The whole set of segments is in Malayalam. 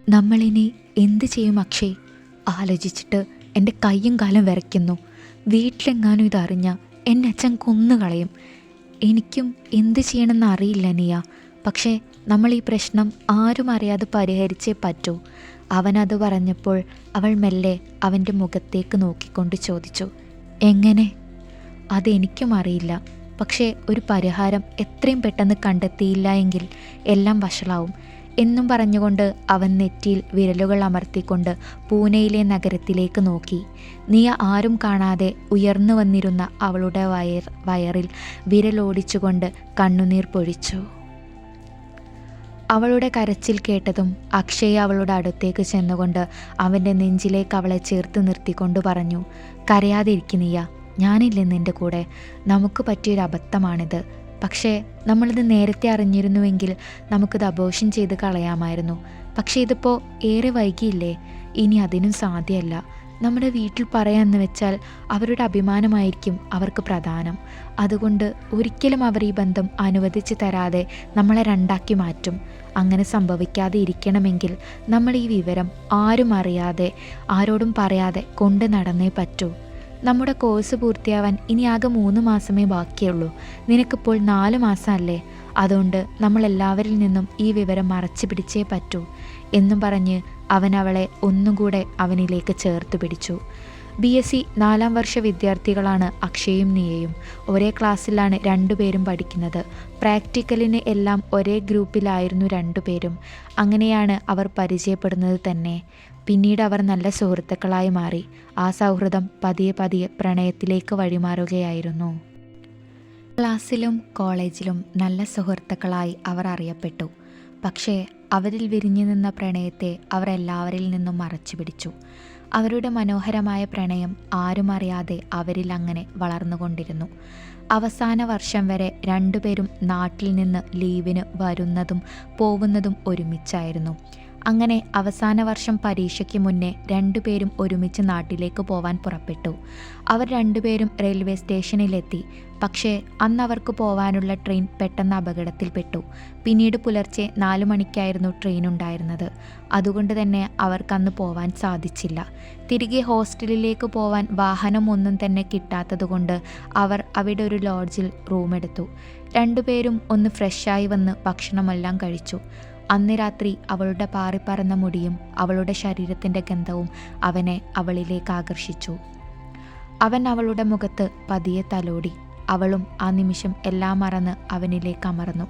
നമ്മളിനി എന്ത് ചെയ്യും അക്ഷയ്? ആലോചിച്ചിട്ട് എൻ്റെ കയ്യും കാലും വിറയ്ക്കുന്നു. വീട്ടിലെങ്ങാനും ഇതറിഞ്ഞാൽ എന്നെ അച്ഛൻ കൊന്നുകളയും. എനിക്കും എന്ത് ചെയ്യണമെന്ന് അറിയില്ല നിയ. പക്ഷേ നമ്മൾ ഈ പ്രശ്നം ആരും അറിയാതെ പരിഹരിച്ചേ പറ്റൂ. അവനത് പറഞ്ഞപ്പോൾ അവൾ മെല്ലെ അവൻ്റെ മുഖത്തേക്ക് നോക്കിക്കൊണ്ട് ചോദിച്ചു, എങ്ങനെ? അതെനിക്കും അറിയില്ല. പക്ഷേ ഒരു പരിഹാരം എത്രയും പെട്ടെന്ന് കണ്ടെത്തിയില്ല എങ്കിൽ എല്ലാം വഷളാവും എന്നും പറഞ്ഞുകൊണ്ട് അവൻ നെറ്റിയിൽ വിരലുകൾ അമർത്തിക്കൊണ്ട് പൂനെയിലെ നഗരത്തിലേക്ക് നോക്കി. നിയ ആരും കാണാതെ ഉയർന്നു വന്നിരുന്ന അവളുടെ വയറിൽ വിരലോടിച്ചുകൊണ്ട് കണ്ണുനീർ പൊഴിച്ചു. അവളുടെ കരച്ചിൽ കേട്ടതും അക്ഷയ് അവളുടെ അടുത്തേക്ക് ചെന്നുകൊണ്ട് അവൻ്റെ നെഞ്ചിലേക്ക് അവളെ ചേർത്ത് നിർത്തിക്കൊണ്ട് പറഞ്ഞു, കരയാതിരിക്കുന്നിയ, ഞാനില്ലേ നിൻ്റെ കൂടെ. നമുക്ക് പറ്റിയൊരു അബദ്ധമാണിത്. പക്ഷേ നമ്മളിത് നേരത്തെ അറിഞ്ഞിരുന്നുവെങ്കിൽ നമുക്കിത് അബോർഷൻ ചെയ്ത് കളയാമായിരുന്നു. പക്ഷേ ഇതിപ്പോൾ ഏറെ വൈകിയില്ലേ? ഇനി അതിനും സാധ്യമല്ല. നമ്മുടെ വീട്ടിൽ പറയാമെന്ന് വെച്ചാൽ അവരുടെ അഭിമാനമായിരിക്കും അവർക്ക് പ്രധാനം. അതുകൊണ്ട് ഒരിക്കലും അവർ ഈ ബന്ധം അനുവദിച്ച് തരാതെ നമ്മളെ രണ്ടാക്കി മാറ്റും. അങ്ങനെ സംഭവിക്കാതെ ഇരിക്കണമെങ്കിൽ നമ്മൾ ഈ വിവരം ആരും അറിയാതെ, ആരോടും പറയാതെ കൊണ്ട് നടന്നേ പറ്റൂ. നമ്മുടെ കോഴ്സ് പൂർത്തിയാവാൻ ഇനി ആകെ 3 മാസമേ ബാക്കിയുള്ളൂ. നിനക്കിപ്പോൾ 4 മാസമല്ലേ? അതുകൊണ്ട് നമ്മളെല്ലാവരിൽ നിന്നും ഈ വിവരം മറച്ചു പിടിച്ചേ പറ്റൂ എന്നും പറഞ്ഞ് അവൻ അവളെ ഒന്നും കൂടെ അവനിലേക്ക് ചേർത്ത് പിടിച്ചു. BSc 4ാം വർഷ വിദ്യാർത്ഥികളാണ് അക്ഷയും നിയയും. ഒരേ ക്ലാസ്സിലാണ് രണ്ടുപേരും പഠിക്കുന്നത്. പ്രാക്ടിക്കലിന് എല്ലാം ഒരേ ഗ്രൂപ്പിലായിരുന്നു രണ്ടുപേരും. അങ്ങനെയാണ് അവർ പരിചയപ്പെടുന്നത് തന്നെ. പിന്നീട് അവർ നല്ല സുഹൃത്തുക്കളായി മാറി. ആ സൗഹൃദം പതിയെ പതിയെ പ്രണയത്തിലേക്ക് വഴിമാറുകയായിരുന്നു. ക്ലാസ്സിലും കോളേജിലും നല്ല സുഹൃത്തുക്കളായി അവർ അറിയപ്പെട്ടു. പക്ഷേ അവരിൽ വിരിഞ്ഞു നിന്ന പ്രണയത്തെ അവർ എല്ലാവരിൽ നിന്നും മറച്ചു പിടിച്ചു. അവരുടെ മനോഹരമായ പ്രണയം ആരും അറിയാതെ അവരിൽ അങ്ങനെ വളർന്നുകൊണ്ടിരുന്നു. അവസാന വർഷം വരെ രണ്ടുപേരും നാട്ടിൽ നിന്ന് ലീവിന് വരുന്നതും പോകുന്നതും ഒരുമിച്ചായിരുന്നു. അങ്ങനെ അവസാന വർഷം പരീക്ഷയ്ക്ക് മുന്നേ രണ്ടുപേരും ഒരുമിച്ച് നാട്ടിലേക്ക് പോവാൻ പുറപ്പെട്ടു. അവർ രണ്ടുപേരും റെയിൽവേ സ്റ്റേഷനിലെത്തി. പക്ഷേ അന്ന് അവർക്ക് പോവാനുള്ള ട്രെയിൻ പെട്ടെന്ന് അപകടത്തിൽപ്പെട്ടു. പിന്നീട് പുലർച്ചെ 4 മണിക്കായിരുന്നു ട്രെയിൻ ഉണ്ടായിരുന്നത്. അതുകൊണ്ട് തന്നെ അവർക്കന്ന് പോവാൻ സാധിച്ചില്ല. തിരികെ ഹോസ്റ്റലിലേക്ക് പോവാൻ വാഹനം ഒന്നും തന്നെ കിട്ടാത്തതുകൊണ്ട് അവർ അവിടെ ഒരു ലോഡ്ജിൽ റൂമെടുത്തു. രണ്ടുപേരും ഒന്ന് ഫ്രഷായി വന്ന് ഭക്ഷണമെല്ലാം കഴിച്ചു. അന്ന് രാത്രി അവളുടെ പാറിപ്പറന്ന മുടിയും അവളുടെ ശരീരത്തിൻ്റെ ഗന്ധവും അവനെ അവളിലേക്ക് ആകർഷിച്ചു. അവൻ അവളുടെ മുഖത്ത് പതിയെ തലോടി. അവളും ആ നിമിഷം എല്ലാം മറന്ന് അവനിലേക്ക് അമർന്നു.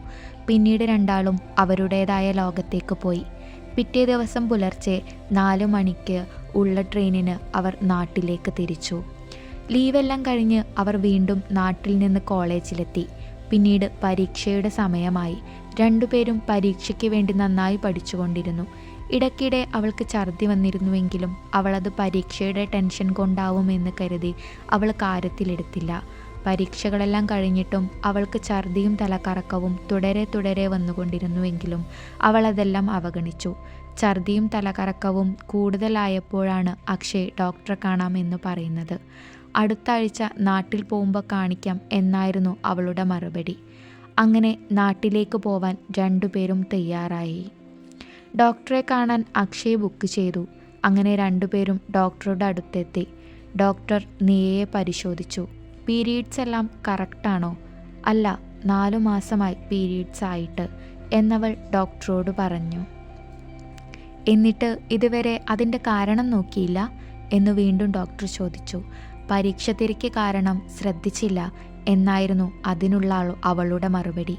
പിന്നീട് രണ്ടാളും അവരുടേതായ ലോകത്തേക്ക് പോയി. പിറ്റേ ദിവസം പുലർച്ചെ 4 മണിക്ക് ഉള്ള ട്രെയിനിന് അവർ നാട്ടിലേക്ക് തിരിച്ചു. ലീവെല്ലാം കഴിഞ്ഞ് അവർ വീണ്ടും നാട്ടിൽ നിന്ന് കോളേജിലെത്തി. പിന്നീട് പരീക്ഷയുടെ സമയമായി. രണ്ടുപേരും പരീക്ഷയ്ക്ക് വേണ്ടി നന്നായി പഠിച്ചുകൊണ്ടിരുന്നു. ഇടയ്ക്കിടെ അവൾക്ക് ഛർദി വന്നിരുന്നുവെങ്കിലും അവളത് പരീക്ഷയുടെ ടെൻഷൻ കൊണ്ടാവുമെന്ന് കരുതി അവൾ കാര്യത്തിലെടുത്തില്ല. പരീക്ഷകളെല്ലാം കഴിഞ്ഞിട്ടും അവൾക്ക് ഛർദിയും തലകറക്കവും തുടരെ വന്നുകൊണ്ടിരുന്നുവെങ്കിലും അവളതെല്ലാം അവഗണിച്ചു. ഛർദിയും തലകറക്കവും കൂടുതലായപ്പോഴാണ് അക്ഷയ് ഡോക്ടറെ കാണാമെന്ന് പറയുന്നത്. അടുത്ത ആഴ്ച നാട്ടിൽ പോകുമ്പോൾ കാണിക്കാം എന്നായിരുന്നു അവളുടെ മറുപടി. അങ്ങനെ നാട്ടിലേക്ക് പോവാൻ രണ്ടുപേരും തയ്യാറായി. ഡോക്ടറെ കാണാൻ അക്ഷയ് ബുക്ക് ചെയ്തു. അങ്ങനെ രണ്ടുപേരും ഡോക്ടറുടെ അടുത്തെത്തി. ഡോക്ടർ നിയയെ പരിശോധിച്ചു. പീരീഡ്സ് എല്ലാം കറക്റ്റാണോ? അല്ല, 4 മാസമായി പീരീഡ്സ് ആയിട്ട് എന്നവൾ ഡോക്ടറോട് പറഞ്ഞു. എന്നിട്ട് ഇതുവരെ അതിൻ്റെ കാരണം നോക്കിയില്ല എന്ന് വീണ്ടും ഡോക്ടർ ചോദിച്ചു. പരീക്ഷ തിരക്ക് കാരണം ശ്രദ്ധിച്ചില്ല എന്നായിരുന്നു അതിനുള്ള അവളുടെ മറുപടി.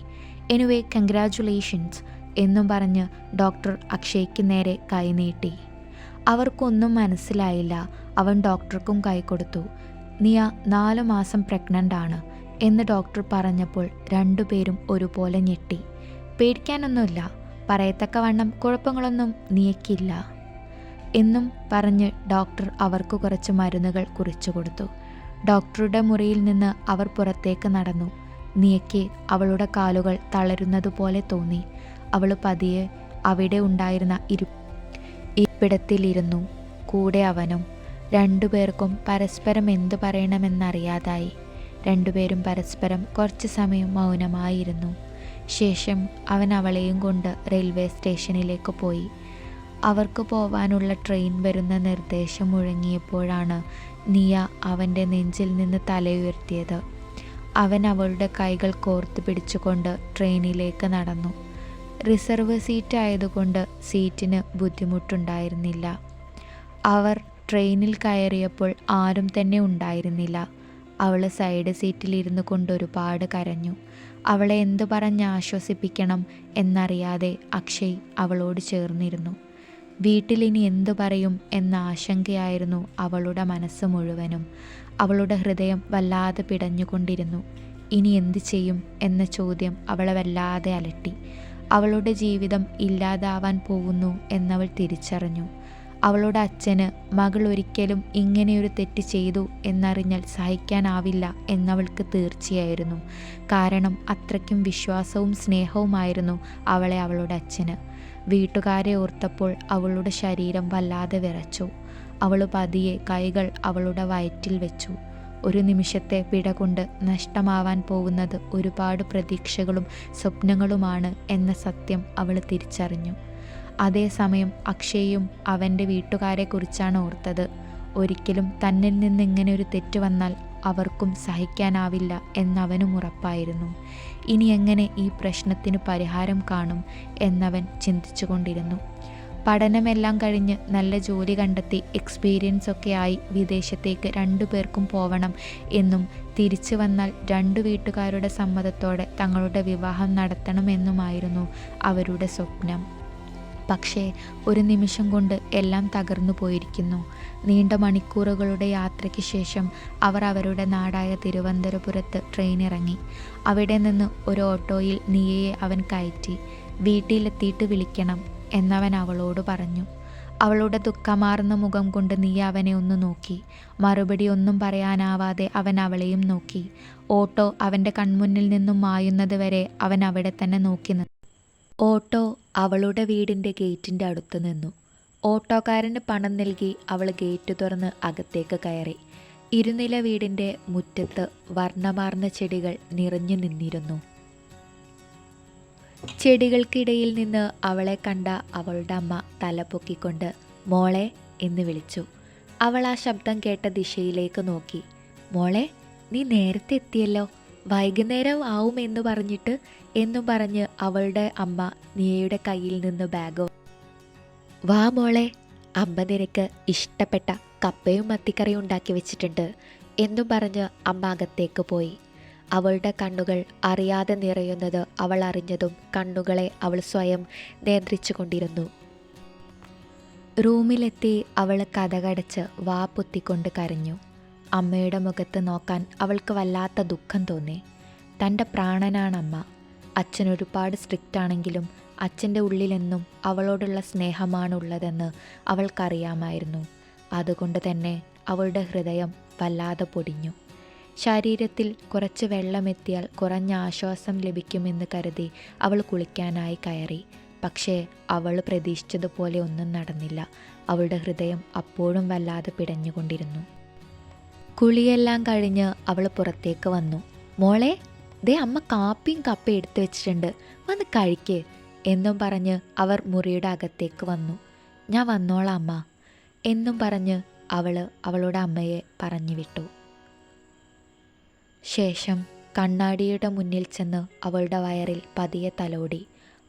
എനിവേ, കൺഗ്രാജുലേഷൻസ് എന്നും പറഞ്ഞ് ഡോക്ടർ അക്ഷയ്ക്ക് നേരെ കൈനീട്ടി. അവർക്കൊന്നും മനസ്സിലായില്ല. അവൻ ഡോക്ടർക്കും കൈ കൊടുത്തു. നിയ 4 മാസം പ്രഗ്നൻ്റ് ആണ് എന്ന് ഡോക്ടർ പറഞ്ഞപ്പോൾ രണ്ടുപേരും ഒരുപോലെ ഞെട്ടി. പേടിക്കാനൊന്നുമില്ല, പറയത്തക്കവണ്ണം കുഴപ്പങ്ങളൊന്നും നിയക്കില്ല എന്നും പറഞ്ഞ് ഡോക്ടർ അവർക്ക് കുറച്ച് മരുന്നുകൾ കുറിച്ചു കൊടുത്തു. ഡോക്ടറുടെ മുറിയിൽ നിന്ന് അവർ പുറത്തേക്ക് നടന്നു. നിയയ്ക്ക് അവളുടെ കാലുകൾ തളരുന്നതുപോലെ തോന്നി. അവൾ പതിയെ അവിടെ ഉണ്ടായിരുന്ന ഇരിപ്പിടത്തിലിരുന്നു. കൂടെ അവനും. രണ്ടുപേർക്കും പരസ്പരം എന്തു പറയണമെന്നറിയാതായി. രണ്ടുപേരും പരസ്പരം കുറച്ച് സമയം മൗനമായിരുന്നു. ശേഷം അവൻ അവളെയും കൊണ്ട് റെയിൽവേ സ്റ്റേഷനിലേക്ക് പോയി. അവർക്ക് പോവാനുള്ള ട്രെയിൻ വരുന്ന നിർദ്ദേശം മുഴങ്ങിയപ്പോഴാണ് നിയ അവൻ്റെ നെഞ്ചിൽ നിന്ന് തലയുയർത്തിയത്. അവൻ അവളുടെ കൈകൾ കോർത്ത് പിടിച്ചുകൊണ്ട് ട്രെയിനിലേക്ക് നടന്നു. റിസർവ് സീറ്റ് ആയതുകൊണ്ട് സീറ്റിന് ബുദ്ധിമുട്ടുണ്ടായിരുന്നില്ല. അവർ ട്രെയിനിൽ കയറിയപ്പോൾ ആരും തന്നെ ഉണ്ടായിരുന്നില്ല. അവൾ സൈഡ് സീറ്റിലിരുന്നു കൊണ്ട് ഒരുപാട് കരഞ്ഞു. അവളെ എന്തു പറഞ്ഞ് ആശ്വസിപ്പിക്കണം എന്നറിയാതെ അക്ഷയ് അവളോട് ചേർന്നിരുന്നു. വീട്ടിലിനി എന്തു പറയും എന്ന ആശങ്കയായിരുന്നു അവളുടെ മനസ്സ് മുഴുവനും. അവളുടെ ഹൃദയം വല്ലാതെ പിടഞ്ഞുകൊണ്ടിരുന്നു. ഇനി എന്തു ചെയ്യും എന്ന ചോദ്യം അവളെ വല്ലാതെ അലട്ടി. അവളുടെ ജീവിതം ഇല്ലാതാവാൻ പോകുന്നു എന്നവൾ തിരിച്ചറിഞ്ഞു. അവളുടെ അച്ഛന് മകൾ ഒരിക്കലും ഇങ്ങനെയൊരു തെറ്റ് ചെയ്തു എന്നറിഞ്ഞാൽ സഹിക്കാനാവില്ല എന്നവൾക്ക് തീർച്ചയായിരുന്നു. കാരണം അത്രയ്ക്കും വിശ്വാസവും സ്നേഹവുമായിരുന്നു അവളെ അവളുടെ അച്ഛന്. വീട്ടുകാരെ ഓർത്തപ്പോൾ അവളുടെ ശരീരം വല്ലാതെ വിറച്ചു. അവൾ പതിയെ കൈകൾ അവളുടെ വയറ്റിൽ വെച്ചു. ഒരു നിമിഷത്തെ പിട കൊണ്ട് നഷ്ടമാവാൻ പോകുന്നത് ഒരുപാട് പ്രതീക്ഷകളും സ്വപ്നങ്ങളുമാണ് എന്ന സത്യം അവൾ തിരിച്ചറിഞ്ഞു. അതേസമയം അക്ഷയും അവൻ്റെ വീട്ടുകാരെക്കുറിച്ചാണ് ഓർത്തത്. ഒരിക്കലും തന്നിൽ നിന്ന് ഇങ്ങനെ ഒരു തെറ്റ് വന്നാൽ അവർക്കും സഹിക്കാനാവില്ല എന്നവനും ഉറപ്പായിരുന്നു. ഇനി എങ്ങനെ ഈ പ്രശ്നത്തിന് പരിഹാരം കാണും എന്നവൻ ചിന്തിച്ചു കൊണ്ടിരുന്നു. പഠനമെല്ലാം കഴിഞ്ഞ് നല്ല ജോലി കണ്ടെത്തി എക്സ്പീരിയൻസ് ഒക്കെ ആയി വിദേശത്തേക്ക് 2 പേർക്കും പോവണം എന്നും തിരിച്ചു വന്നാൽ 2 വീട്ടുകാരുടെ സമ്മതത്തോടെ തങ്ങളുടെ വിവാഹം നടത്തണമെന്നുമായിരുന്നു അവരുടെ സ്വപ്നം. പക്ഷേ ഒരു നിമിഷം കൊണ്ട് എല്ലാം തകർന്നു പോയിരിക്കുന്നു. നീണ്ട മണിക്കൂറുകളുടെ യാത്രയ്ക്ക് ശേഷം അവർ അവരുടെ നാടായ തിരുവനന്തപുരത്ത് ട്രെയിനിറങ്ങി. അവിടെ നിന്ന് ഒരു ഓട്ടോയിൽ നിയയെ അവൻ കയറ്റി. വീട്ടിലെത്തിയിട്ട് വിളിക്കണം എന്നവൻ അവളോട് പറഞ്ഞു. അവളുടെ ദുഃഖമാർന്ന മുഖം കൊണ്ട് നീ അവനെ ഒന്ന് നോക്കി. മറുപടി ഒന്നും പറയാനാവാതെ അവൻ അവളെയും നോക്കി. ഓട്ടോ അവൻ്റെ കൺമുന്നിൽ നിന്നും മായുന്നത് വരെ അവൻ അവിടെ തന്നെ നോക്കി നിന്നു. ഓട്ടോ അവളുടെ വീടിൻ്റെ ഗേറ്റിൻ്റെ അടുത്ത് നിന്നു. ഓട്ടോക്കാരന് പണം നൽകി അവൾ ഗേറ്റ് തുറന്ന് അകത്തേക്ക് കയറി. ഇരുനില വീടിൻ്റെ മുറ്റത്ത് വർണ്ണമാർന്ന ചെടികൾ നിറഞ്ഞു നിന്നിരുന്നു. ചെടികൾക്കിടയിൽ നിന്ന് അവളെ കണ്ട അവളുടെ അമ്മ തല പൊക്കിക്കൊണ്ട് മോളെ എന്ന് വിളിച്ചു. അവൾ ആ ശബ്ദം കേട്ട ദിശയിലേക്ക് നോക്കി. മോളെ, നീ നേരത്തെ എത്തിയല്ലോ, വൈകുന്നേരം ആവുമെന്ന് പറഞ്ഞിട്ട് എന്നും പറഞ്ഞ് അവളുടെ അമ്മ നിയയുടെ കയ്യിൽ നിന്ന് ബാഗ് വാ മോളെ, അമ്മ നിനക്ക് ഇഷ്ടപ്പെട്ട കപ്പയും മത്തിക്കറിയും ഉണ്ടാക്കി വെച്ചിട്ടുണ്ട് എന്നും പറഞ്ഞ് അമ്മ അകത്തേക്ക് പോയി. അവളുടെ കണ്ണുകൾ അറിയാതെ നിറയുന്നത് അവൾ അറിഞ്ഞതും കണ്ണുകളെ അവൾ സ്വയം നിയന്ത്രിച്ചു കൊണ്ടിരുന്നു. റൂമിലെത്തി അവൾ കതകടച്ച് വാ പൊത്തിക്കൊണ്ട് കരഞ്ഞു. അമ്മയുടെ മുഖത്ത് നോക്കാൻ അവൾക്ക് വല്ലാത്ത ദുഃഖം തോന്നി. തൻ്റെ പ്രാണനാണമ്മ. അച്ഛൻ ഒരുപാട് സ്ട്രിക്റ്റ് ആണെങ്കിലും അച്ഛൻ്റെ ഉള്ളിലെന്നും അവളോടുള്ള സ്നേഹമാണുള്ളതെന്ന് അവൾക്കറിയാമായിരുന്നു. അതുകൊണ്ട് തന്നെ അവളുടെ ഹൃദയം വല്ലാതെ പൊടിഞ്ഞു. ശരീരത്തിൽ കുറച്ച് വെള്ളമെത്തിയാൽ കുറഞ്ഞ ആശ്വാസം ലഭിക്കുമെന്ന് കരുതി അവൾ കുളിക്കാനായി കയറി. പക്ഷേ അവൾ പ്രതീക്ഷിച്ചതുപോലെ ഒന്നും നടന്നില്ല. അവളുടെ ഹൃദയം അപ്പോഴും വല്ലാതെ പിടഞ്ഞുകൊണ്ടിരുന്നു. കുളിയെല്ലാം കഴിഞ്ഞ് അവൾ പുറത്തേക്ക് വന്നു. മോളെ, ദേ അമ്മ കാപ്പിയും കപ്പയും എടുത്തു വെച്ചിട്ടുണ്ട്, വന്ന് കഴിക്കേ എന്നും പറഞ്ഞ് അവർ മുറിയുടെ അകത്തേക്ക് വന്നു. ഞാൻ വന്നോളാം അമ്മ എന്നും പറഞ്ഞ് അവൾ അവളുടെ അമ്മയെ പറഞ്ഞു വിട്ടു. ശേഷം കണ്ണാടിയുടെ മുന്നിൽ ചെന്ന് അവളുടെ വയറിൽ പതിയെ തലോടി.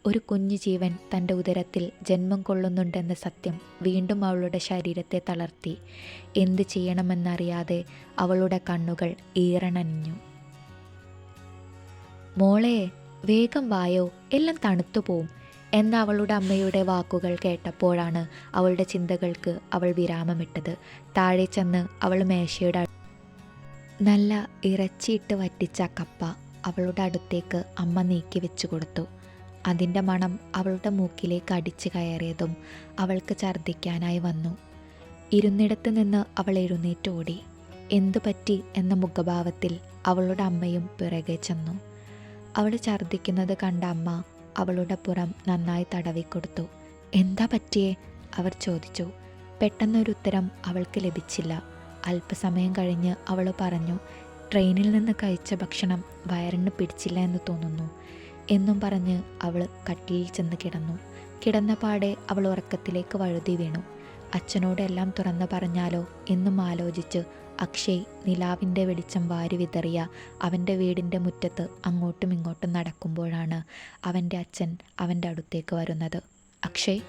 ഒരു കുഞ്ഞു ജീവൻ തൻ്റെ ഉദരത്തിൽ ജന്മം കൊള്ളുന്നുണ്ടെന്ന സത്യം വീണ്ടും അവളുടെ ശരീരത്തെ തളർത്തി. എന്ത് ചെയ്യണമെന്നറിയാതെ അവളുടെ കണ്ണുകൾ ഈറനണിഞ്ഞു. മോളെ, വേഗം വായോ, എല്ലാം തണുത്തു പോവും എന്ന അവളുടെ അമ്മയുടെ വാക്കുകൾ കേട്ടപ്പോഴാണ് അവളുടെ ചിന്തകൾക്ക് അവൾ വിരാമമിട്ടത്. താഴെ ചെന്ന് അവൾ മേശയുടെ നല്ല ഇറച്ചിയിട്ട് വറ്റിച്ച കപ്പ അവളുടെ അടുത്തേക്ക് അമ്മ നീക്കി വെച്ചു കൊടുത്തു. അതിൻ്റെ മണം അവളുടെ മൂക്കിലേക്ക് അടിച്ചു കയറിയതും അവൾക്ക് ഛർദ്ദിക്കാനായി വന്നു. ഇരുന്നിടത്ത് നിന്ന് അവൾ എഴുന്നേറ്റോടി. എന്തു പറ്റി എന്ന മുഖഭാവത്തിൽ അവളുടെ അമ്മയും പിറകെ ചെന്നു. അവൾ ഛർദ്ദിക്കുന്നത് കണ്ട അമ്മ അവളുടെ പുറം നന്നായി തടവിക്കൊടുത്തു. എന്താ പറ്റിയേ അവർ ചോദിച്ചു. പെട്ടെന്നൊരു ഉത്തരം അവൾക്ക് ലഭിച്ചില്ല. അല്പസമയം കഴിഞ്ഞ് അവൾ പറഞ്ഞു, ട്രെയിനിൽ നിന്ന് കഴിച്ച ഭക്ഷണം വയറിന് പിടിച്ചില്ല എന്ന് തോന്നുന്നു എന്നും പറഞ്ഞ് അവൾ കട്ടിലിൽ ചെന്ന് കിടന്നു. കിടന്ന പാടെ അവൾ ഉറക്കത്തിലേക്ക് വഴുതി വീണു. അച്ഛനോടെല്ലാം തുറന്നു പറഞ്ഞാലോ എന്നും ആലോചിച്ച് അക്ഷയ് നിലാവിൻ്റെ വെളിച്ചം വാരി വിതറിയ അവൻ്റെ വീടിൻ്റെ മുറ്റത്ത് അങ്ങോട്ടും ഇങ്ങോട്ടും നടക്കുമ്പോഴാണ് അവൻ്റെ അച്ഛൻ അവൻ്റെ അടുത്തേക്ക് വരുന്നത്. അക്ഷയ്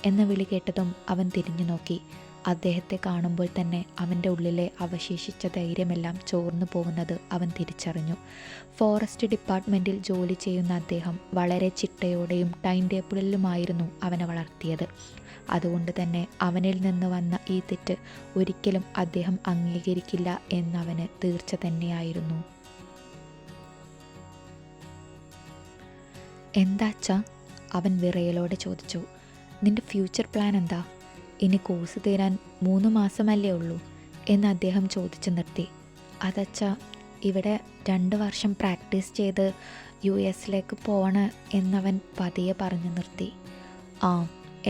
എന്ന വിളി കേട്ടതും അവൻ തിരിഞ്ഞു നോക്കി. അദ്ദേഹത്തെ കാണുമ്പോൾ തന്നെ അവൻ്റെ ഉള്ളിലെ അവശേഷിച്ച ധൈര്യമെല്ലാം ചോർന്നു പോകുന്നത് അവൻ തിരിച്ചറിഞ്ഞു. ഫോറസ്റ്റ് ഡിപ്പാർട്ട്മെൻറ്റിൽ ജോലി ചെയ്യുന്ന അദ്ദേഹം വളരെ ചിട്ടയോടെയും ടൈം ടേബിളിലുമായിരുന്നു അവനെ വളർത്തിയത്. അതുകൊണ്ട് തന്നെ അവനിൽ നിന്ന് വന്ന ഈ തെറ്റ് ഒരിക്കലും അദ്ദേഹം അംഗീകരിക്കില്ല എന്നവന് തീർച്ച തന്നെയായിരുന്നു. എന്താച്ചാ? അവൻ വിറയലോടെ ചോദിച്ചു. നിന്റെ ഫ്യൂച്ചർ പ്ലാൻ എന്താ? ഇനി കോഴ്സ് തീരാൻ 3 മാസമല്ലേ ഉള്ളൂ എന്ന് അദ്ദേഹം ചോദിച്ചു നിർത്തി. അതച്ചാ, ഇവിടെ 2 വർഷം പ്രാക്ടീസ് ചെയ്ത് US പോവണ എന്നവൻ പതിയെ പറഞ്ഞു നിർത്തി. ആ,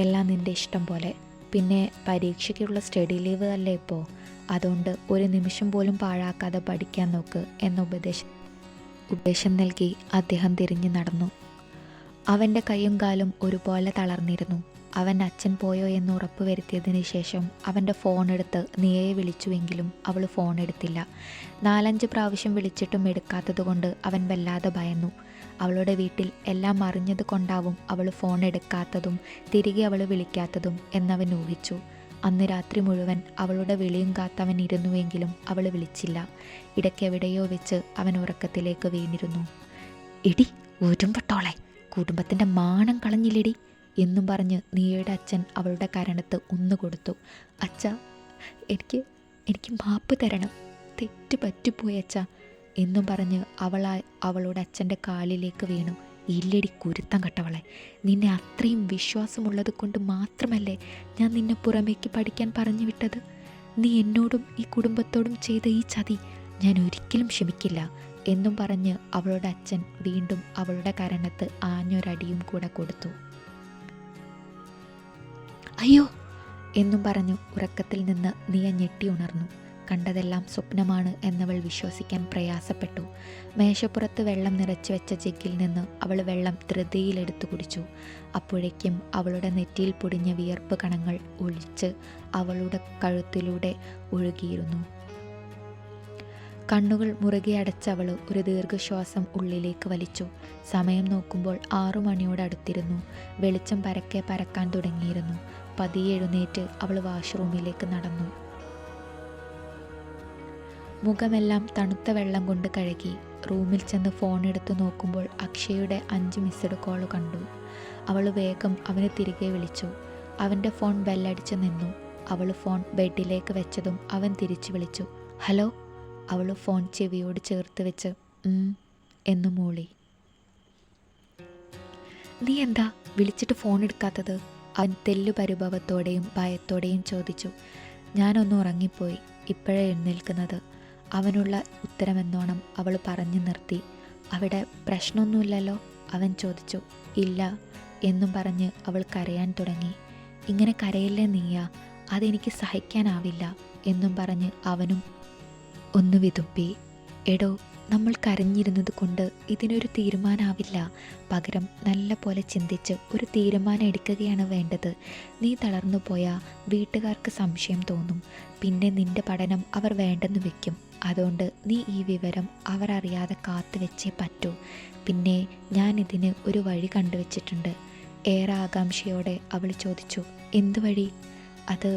എല്ലാം നിൻ്റെ ഇഷ്ടം പോലെ. പിന്നെ പരീക്ഷയ്ക്കുള്ള സ്റ്റഡി ലീവ് അല്ലേ ഇപ്പോൾ, അതുകൊണ്ട് ഒരു നിമിഷം പോലും പാഴാക്കാതെ പഠിക്കാൻ നോക്ക് എന്ന ഉപദേശം നൽകി അദ്ദേഹം തിരിഞ്ഞു നടന്നു. അവൻ്റെ കൈയും കാലും ഒരുപോലെ തളർന്നിരുന്നു. അവൻ അച്ഛൻ പോയോ എന്ന് ഉറപ്പ് വരുത്തിയതിന് ശേഷം അവൻ്റെ ഫോൺ എടുത്ത് നിയയെ വിളിച്ചുവെങ്കിലും അവൾ ഫോൺ എടുത്തില്ല. 4-5 പ്രാവശ്യം വിളിച്ചിട്ടും എടുക്കാത്തതുകൊണ്ട് അവൻ വല്ലാതെ ഭയന്നു. അവളുടെ വീട്ടിൽ എല്ലാം അറിഞ്ഞത് കൊണ്ടാവും അവൾ ഫോൺ എടുക്കാത്തതും തിരികെ അവൾ വിളിക്കാത്തതും എന്നവൻ ഊഹിച്ചു. അന്ന് രാത്രി മുഴുവൻ അവളുടെ വിളിയും കാത്തവൻ ഇരുന്നുവെങ്കിലും അവൾ വിളിച്ചില്ല. ഇടയ്ക്കെവിടെയോ വെച്ച് അവൻ ഉറക്കത്തിലേക്ക് വീണിരുന്നു. ഇടി ഒരുമ്പട്ടോളെ, കുടുംബത്തിൻ്റെ മാനം കളഞ്ഞില്ലിടി എന്നും പറഞ്ഞ് നീയുടെ അച്ഛൻ അവളുടെ കരണത്ത് ഒന്ന് കൊടുത്തു. അച്ഛ, എനിക്ക് മാപ്പ് തരണം, തെറ്റ് പറ്റിപ്പോയി അച്ഛ എന്നും പറഞ്ഞ് അവളുടെ അച്ഛൻ്റെ കാലിലേക്ക് വീണു. ഇല്ലടി കുരുത്തം കെട്ടവളെ, നിന്നെ അത്രയും വിശ്വാസമുള്ളത് കൊണ്ട് മാത്രമല്ലേ ഞാൻ നിന്നെ പുറമേക്ക് പഠിക്കാൻ പറഞ്ഞു വിട്ടത്. നീ എന്നോടും ഈ കുടുംബത്തോടും ചെയ്ത ഈ ചതി ഞാൻ ഒരിക്കലും ക്ഷമിക്കില്ല എന്നും പറഞ്ഞ് അവളുടെ അച്ഛൻ വീണ്ടും അവളുടെ കരണത്ത് ആഞ്ഞൊരടിയും കൂടെ കൊടുത്തു. അയ്യോ എന്നും പറഞ്ഞു ഉറക്കത്തിൽ നിന്ന് നിയ ഞെട്ടി ഉണർന്നു. കണ്ടതെല്ലാം സ്വപ്നമാണ് എന്നവൾ വിശ്വസിക്കാൻ പ്രയാസപ്പെട്ടു. മേശപ്പുറത്ത് വെള്ളം നിറച്ചു വെച്ച ജഗ്ഗിൽ നിന്ന് അവൾ വെള്ളം ധൃതിയിലെടുത്തു കുടിച്ചു. അപ്പോഴേക്കും അവളുടെ നെറ്റിയിൽ പൊടിഞ്ഞ വിയർപ്പ് കണങ്ങൾ ഒളിച്ച് അവളുടെ കഴുത്തിലൂടെ ഒഴുകിയിരുന്നു. കണ്ണുകൾ മുറുകെ അടച്ചവൾ ഒരു ദീർഘശ്വാസം ഉള്ളിലേക്ക് വലിച്ചു. സമയം നോക്കുമ്പോൾ 6 മണിയോടടുത്തിരുന്നു. വെളിച്ചം പരക്കെ പരക്കാൻ തുടങ്ങിയിരുന്നു. പതിയെ എഴുന്നേറ്റ് അവൾ വാഷ്റൂമിലേക്ക് നടന്നു. മുഖമെല്ലാം തണുത്ത വെള്ളം കൊണ്ട് കഴുകി റൂമിൽ ചെന്ന് ഫോൺ എടുത്ത് നോക്കുമ്പോൾ അക്ഷയുടെ 5 മിസ്ഡ് കോൾ കണ്ടു. അവൾ വേഗം അവനെ തിരികെ വിളിച്ചു. അവൻ്റെ ഫോൺ ബെല്ലടിച്ച് നിന്നു. അവൾ ഫോൺ ബെഡിലേക്ക് വെച്ചതും അവൻ തിരിച്ചു വിളിച്ചു. ഹലോ. അവൾ ഫോൺ ചെവിയോട് ചേർത്ത് വെച്ച് എന്ന് മൂളി. നീ എന്താ വിളിച്ചിട്ട് ഫോൺ എടുക്കാത്തത്? അവൻ തെല്ലു പരിഭവത്തോടെയും ഭയത്തോടെയും ചോദിച്ചു. ഞാനൊന്ന് ഉറങ്ങിപ്പോയി, ഇപ്പോഴേ എഴുന്നേൽക്കുന്നത്. അവനുള്ള ഉത്തരമെന്നോണം അവൾ പറഞ്ഞു നിർത്തി. അവിടെ പ്രശ്നമൊന്നുമില്ലല്ലോ? അവൻ ചോദിച്ചു. ഇല്ല എന്നും പറഞ്ഞ് അവൾ കരയാൻ തുടങ്ങി. ഇങ്ങനെ കരയില്ലേ നീയാ, അതെനിക്ക് സഹിക്കാനാവില്ല എന്നും പറഞ്ഞ് അവനും ഒന്ന് വിതുമ്പി. എടോ, നമ്മൾ കരഞ്ഞിരുന്നത് കൊണ്ട് ഇതിനൊരു തീരുമാനമാവില്ല. പകരം നല്ല പോലെ ചിന്തിച്ച് ഒരു തീരുമാനം എടുക്കുകയാണ് വേണ്ടത്. നീ തളർന്നു പോയാൽ വീട്ടുകാർക്ക് സംശയം തോന്നും. പിന്നെ നിന്റെ പഠനം അവർ വേണ്ടെന്ന് വെക്കും. അതുകൊണ്ട് നീ ഈ വിവരം അവർ അറിയാതെ കാത്തു വെച്ചേ പറ്റൂ. പിന്നെ ഞാൻ ഇതിന് ഒരു വഴി കണ്ടുവച്ചിട്ടുണ്ട്. ഏറെ ആകാംക്ഷയോടെ അവൾ ചോദിച്ചു. എന്ത് വഴി? അത്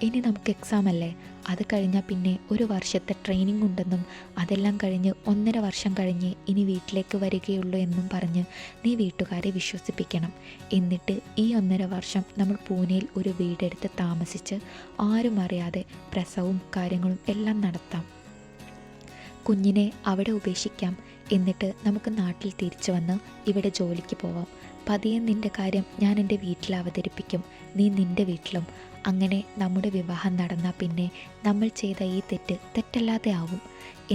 ഇനി നമുക്ക് എക്സാം അല്ലേ, അത് കഴിഞ്ഞാൽ പിന്നെ 1 വർഷത്തെ ട്രെയിനിങ് ഉണ്ടെന്നും അതെല്ലാം കഴിഞ്ഞ് 1.5 വർഷം കഴിഞ്ഞ് ഇനി വീട്ടിലേക്ക് വരികയുള്ളൂ എന്നും പറഞ്ഞ് നീ വീട്ടുകാരെ വിശ്വസിപ്പിക്കണം. എന്നിട്ട് ഈ 1.5 വർഷം നമ്മൾ പൂനെയിൽ ഒരു വീടെടുത്ത് താമസിച്ച് ആരും അറിയാതെ പ്രസവവും കാര്യങ്ങളും എല്ലാം നടത്താം. കുഞ്ഞിനെ അവിടെ ഉപേക്ഷിക്കാം. എന്നിട്ട് നമുക്ക് നാട്ടിൽ തിരിച്ചു വന്ന് ഇവിടെ ജോലിക്ക് പോവാം. പതിയെ നിൻ്റെ കാര്യം ഞാൻ എൻ്റെ വീട്ടിൽ അവതരിപ്പിക്കും, നീ നിൻ്റെ വീട്ടിലും. അങ്ങനെ നമ്മുടെ വിവാഹം നടന്നാൽ പിന്നെ നമ്മൾ ചെയ്ത ഈ തെറ്റല്ലാതെ ആവും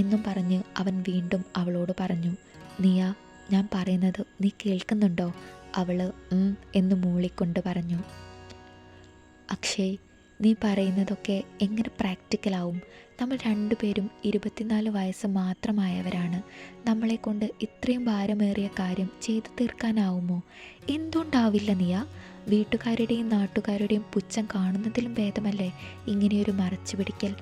എന്നും പറഞ്ഞ് അവൻ വീണ്ടും അവളോട് പറഞ്ഞു. നിയ, ഞാൻ പറയുന്നത് നീ കേൾക്കുന്നുണ്ടോ? അവൾ എന്ന് മൂളിക്കൊണ്ട് പറഞ്ഞു. അക്ഷയ്, നീ പറയുന്നതൊക്കെ എങ്ങനെ പ്രാക്ടിക്കലാവും? നമ്മൾ 2 പേരും 24 വയസ്സ് മാത്രമായവരാണ്. നമ്മളെക്കൊണ്ട് ഇത്രയും ഭാരമേറിയ കാര്യം ചെയ്തു തീർക്കാനാവുമോ? എന്തുകൊണ്ടാവില്ല നിയ? വീട്ടുകാരുടെയും നാട്ടുകാരുടെയും പുച്ഛം കാണുന്നതിലും ഭേദമല്ലേ ഇങ്ങനെയൊരു മറച്ചു പിടിക്കൽ?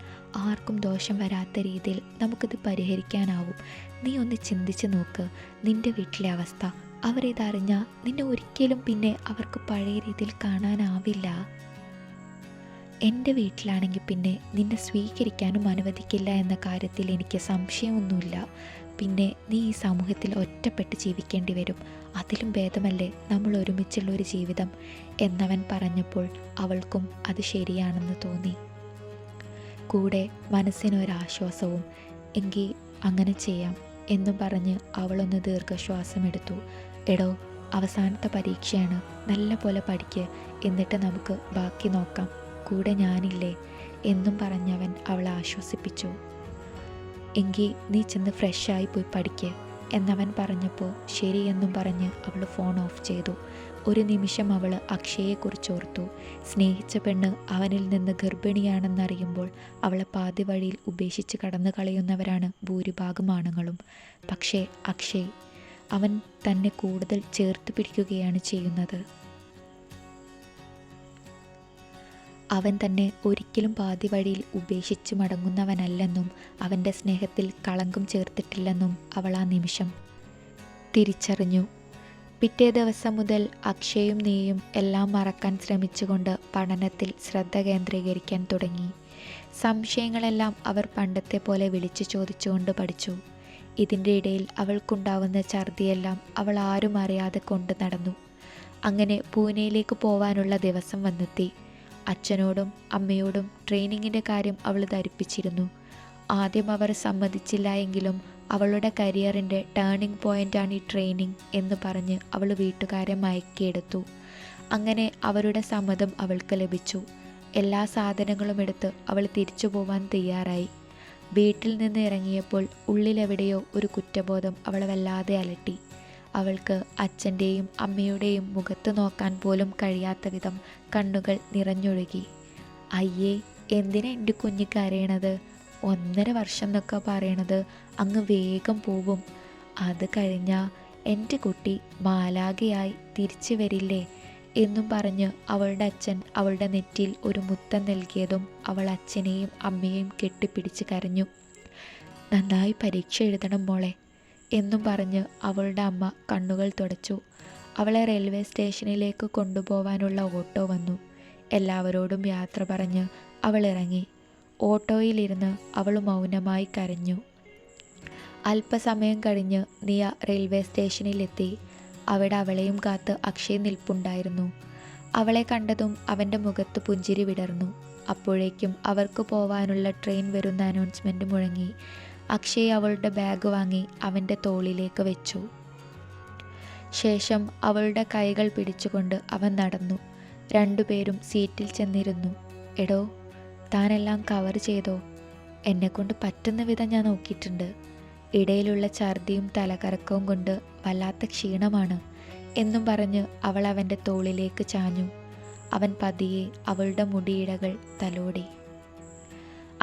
ആർക്കും ദോഷം വരാത്ത രീതിയിൽ നമുക്കിത് പരിഹരിക്കാനാവും. നീ ഒന്ന് ചിന്തിച്ച് നോക്ക് നിൻ്റെ വീട്ടിലെ അവസ്ഥ. അവരിതറിഞ്ഞാൽ നിന്നെ ഒരിക്കലും പിന്നെ അവർക്ക് പഴയ രീതിയിൽ കാണാനാവില്ല. എൻ്റെ വീട്ടിലാണെങ്കിൽ പിന്നെ നിന്നെ സ്വീകരിക്കാനും അനുവദിക്കില്ല എന്ന കാര്യത്തിൽ എനിക്ക് സംശയമൊന്നുമില്ല. പിന്നെ നീ ഈ സമൂഹത്തിൽ ഒറ്റപ്പെട്ട് ജീവിക്കേണ്ടി വരും. അതിലും ഭേദമല്ലേ നമ്മൾ ഒരുമിച്ചുള്ളൊരു ജീവിതം എന്നവൻ പറഞ്ഞപ്പോൾ അവൾക്കും അത് ശരിയാണെന്ന് തോന്നി. കൂടെ മനസ്സിനൊരാശ്വാസവും. എങ്കിൽ അങ്ങനെ ചെയ്യാം എന്നും പറഞ്ഞ് അവളൊന്ന് ദീർഘശ്വാസമെടുത്തു. എടോ, അവസാനത്തെ പരീക്ഷയാണ്, നല്ല പോലെ പഠിക്ക്, എന്നിട്ട് നമുക്ക് ബാക്കി നോക്കാം, കൂടെ ഞാനില്ലേ എന്നും പറഞ്ഞവൻ അവളെ ആശ്വസിപ്പിച്ചു. എങ്കിൽ നീ ചെന്ന് ഫ്രഷായി പോയി പഠിക്ക് എന്നവൻ പറഞ്ഞപ്പോൾ ശരി എന്നും പറഞ്ഞ് അവൾ ഫോൺ ഓഫ് ചെയ്തു. ഒരു നിമിഷം അവൾ അക്ഷയെക്കുറിച്ച് ഓർത്തു. സ്നേഹിച്ച പെണ്ണ് അവനിൽ നിന്ന് ഗർഭിണിയാണെന്നറിയുമ്പോൾ അവളെ പാതി വഴിയിൽ ഉപേക്ഷിച്ച് കടന്നു കളയുന്നവരാണ് ഭൂരിഭാഗം ആണുങ്ങളും. പക്ഷേ അക്ഷയ്, അവൻ തന്നെ കൂടുതൽ ചേർത്ത് പിടിക്കുകയാണ് ചെയ്യുന്നത്. അവൻ തന്നെ ഒരിക്കലും പാതി വഴിയിൽ ഉപേക്ഷിച്ച് മടങ്ങുന്നവനല്ലെന്നും അവൻ്റെ സ്നേഹത്തിൽ കളങ്കം ചേർത്തിട്ടില്ലെന്നും അവൾ ആ നിമിഷം തിരിച്ചറിഞ്ഞു. പിറ്റേ ദിവസം മുതൽ അക്ഷയും നീയും എല്ലാം മറക്കാൻ ശ്രമിച്ചുകൊണ്ട് പഠനത്തിൽ ശ്രദ്ധ കേന്ദ്രീകരിക്കാൻ തുടങ്ങി. സംശയങ്ങളെല്ലാം അവർ പണ്ടത്തെ പോലെ വിളിച്ചു ചോദിച്ചുകൊണ്ട് പഠിച്ചു. ഇതിൻ്റെ ഇടയിൽ അവൾക്കുണ്ടാവുന്ന ഛർദിയെല്ലാം അവൾ ആരും അറിയാതെ കൊണ്ട് നടന്നു. അങ്ങനെ പൂനെയിലേക്ക് പോവാനുള്ള ദിവസം വന്നെത്തി. അച്ഛനോടും അമ്മയോടും ട്രെയിനിങ്ങിൻ്റെ കാര്യം അവൾ ധരിപ്പിച്ചിരുന്നു. ആദ്യം അവർ സമ്മതിച്ചില്ല എങ്കിലും അവളുടെ കരിയറിൻ്റെ ടേണിംഗ് പോയിൻ്റാണ് ഈ ട്രെയിനിങ് എന്ന് പറഞ്ഞ് അവൾ വീട്ടുകാരെ മയക്കിയെടുത്തു. അങ്ങനെ അവരുടെ സമ്മതം അവൾക്ക് ലഭിച്ചു. എല്ലാ സാധനങ്ങളും എടുത്ത് അവൾ തിരിച്ചു പോവാൻ തയ്യാറായി. വീട്ടിൽ നിന്ന് ഇറങ്ങിയപ്പോൾ ഉള്ളിലെവിടെയോ ഒരു കുറ്റബോധം അവളെ വല്ലാതെ അലട്ടി. അവൾക്ക് അച്ഛൻ്റെയും അമ്മയുടെയും മുഖത്ത് നോക്കാൻ പോലും കഴിയാത്ത വിധം കണ്ണുകൾ നിറഞ്ഞൊഴുകി. അയ്യേ, എന്തിനാ എൻ്റെ കുഞ്ഞ് കരയണത്? 1.5 വർഷം എന്നൊക്കെ പറയണത് അങ്ങ് വേഗം പോവും. അത് കഴിഞ്ഞാൽ എൻ്റെ കുട്ടി മാലാഖയായി തിരിച്ചു വരില്ലേ എന്നും പറഞ്ഞ് അവളുടെ അച്ഛൻ അവളുടെ നെറ്റിയിൽ ഒരു മുത്തം നൽകിയതും അവൾ അച്ഛനെയും അമ്മയെയും കെട്ടിപ്പിടിച്ച് കരഞ്ഞു. നന്നായി പരീക്ഷ എഴുതണം മോളെ എന്നും പറഞ്ഞ് അവളുടെ അമ്മ കണ്ണുകൾ തുടച്ചു. അവളെ റെയിൽവേ സ്റ്റേഷനിലേക്ക് കൊണ്ടുപോവാനുള്ള ഓട്ടോ വന്നു. എല്ലാവരോടും യാത്ര പറഞ്ഞ് അവൾ ഇറങ്ങി. ഓട്ടോയിലിരുന്ന് അവൾ മൗനമായി കരഞ്ഞു. അല്പസമയം കഴിഞ്ഞ് നിയ റെയിൽവേ സ്റ്റേഷനിലെത്തി. അവിടെ അവളെയും കാത്ത് അക്ഷയ് നിൽപ്പുണ്ടായിരുന്നു. അവളെ കണ്ടതും അവൻ്റെ മുഖത്ത് പുഞ്ചിരി വിടർന്നു. അപ്പോഴേക്കും അവർക്ക് പോവാനുള്ള ട്രെയിൻ വരുന്ന അനൗൺസ്മെൻറ്റ് മുഴങ്ങി. അക്ഷയ് അവളുടെ ബാഗ് വാങ്ങി അവൻ്റെ തോളിലേക്ക് വെച്ചു. ശേഷം അവളുടെ കൈകൾ പിടിച്ചുകൊണ്ട് അവൻ നടന്നു. രണ്ടുപേരും സീറ്റിൽ ചെന്നിരുന്നു. എടോ, താനെല്ലാം കവർ ചെയ്തോ? എന്നെക്കൊണ്ട് പറ്റുന്ന വിധം ഞാൻ നോക്കിയിട്ടുണ്ട്. ഇടയിലുള്ള ഛർദിയും തലകറക്കവും കൊണ്ട് വല്ലാത്ത ക്ഷീണമാണ് എന്നും പറഞ്ഞ് അവൾ അവൻ്റെ തോളിലേക്ക് ചാഞ്ഞു. അവൻ പതിയെ അവളുടെ മുടിയിഴകൾ തലോടി.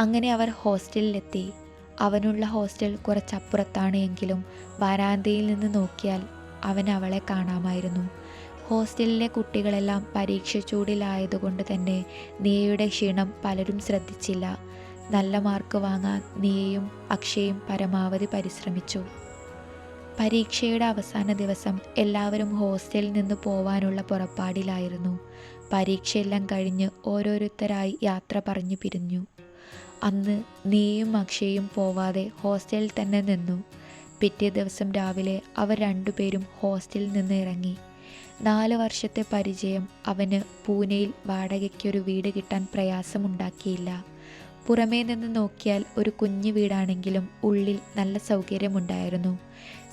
അങ്ങനെ അവർ ഹോസ്റ്റലിലെത്തി. അവനുള്ള ഹോസ്റ്റൽ കുറച്ചപ്പുറത്താണ് എങ്കിലും വരാന്തയിൽ നിന്ന് നോക്കിയാൽ അവൻ അവളെ കാണാമായിരുന്നു. ഹോസ്റ്റലിലെ കുട്ടികളെല്ലാം പരീക്ഷ ചൂടിലായതുകൊണ്ട് തന്നെ നിയയുടെ ക്ഷീണം പലരും ശ്രദ്ധിച്ചില്ല. നല്ല മാർക്ക് വാങ്ങാൻ നിയയും അക്ഷയും പരമാവധി പരിശ്രമിച്ചു. പരീക്ഷയുടെ അവസാന ദിവസം എല്ലാവരും ഹോസ്റ്റലിൽ നിന്ന് പോവാനുള്ള പുറപ്പാടിലായിരുന്നു. പരീക്ഷയെല്ലാം കഴിഞ്ഞ് ഓരോരുത്തരായി യാത്ര പറഞ്ഞു പിരിഞ്ഞു. അന്ന് നീയും അക്ഷയും പോവാതെ ഹോസ്റ്റലിൽ തന്നെ നിന്നു. പിറ്റേ ദിവസം രാവിലെ അവർ രണ്ടുപേരും ഹോസ്റ്റലിൽ നിന്ന് ഇറങ്ങി. 4 വർഷത്തെ പരിചയം അവന് പൂനെയിൽ വാടകയ്ക്കൊരു വീട് കിട്ടാൻ പ്രയാസമുണ്ടാക്കിയില്ല. പുറമേ നിന്ന് നോക്കിയാൽ ഒരു കുഞ്ഞു വീടാണെങ്കിലും ഉള്ളിൽ നല്ല സൗകര്യമുണ്ടായിരുന്നു.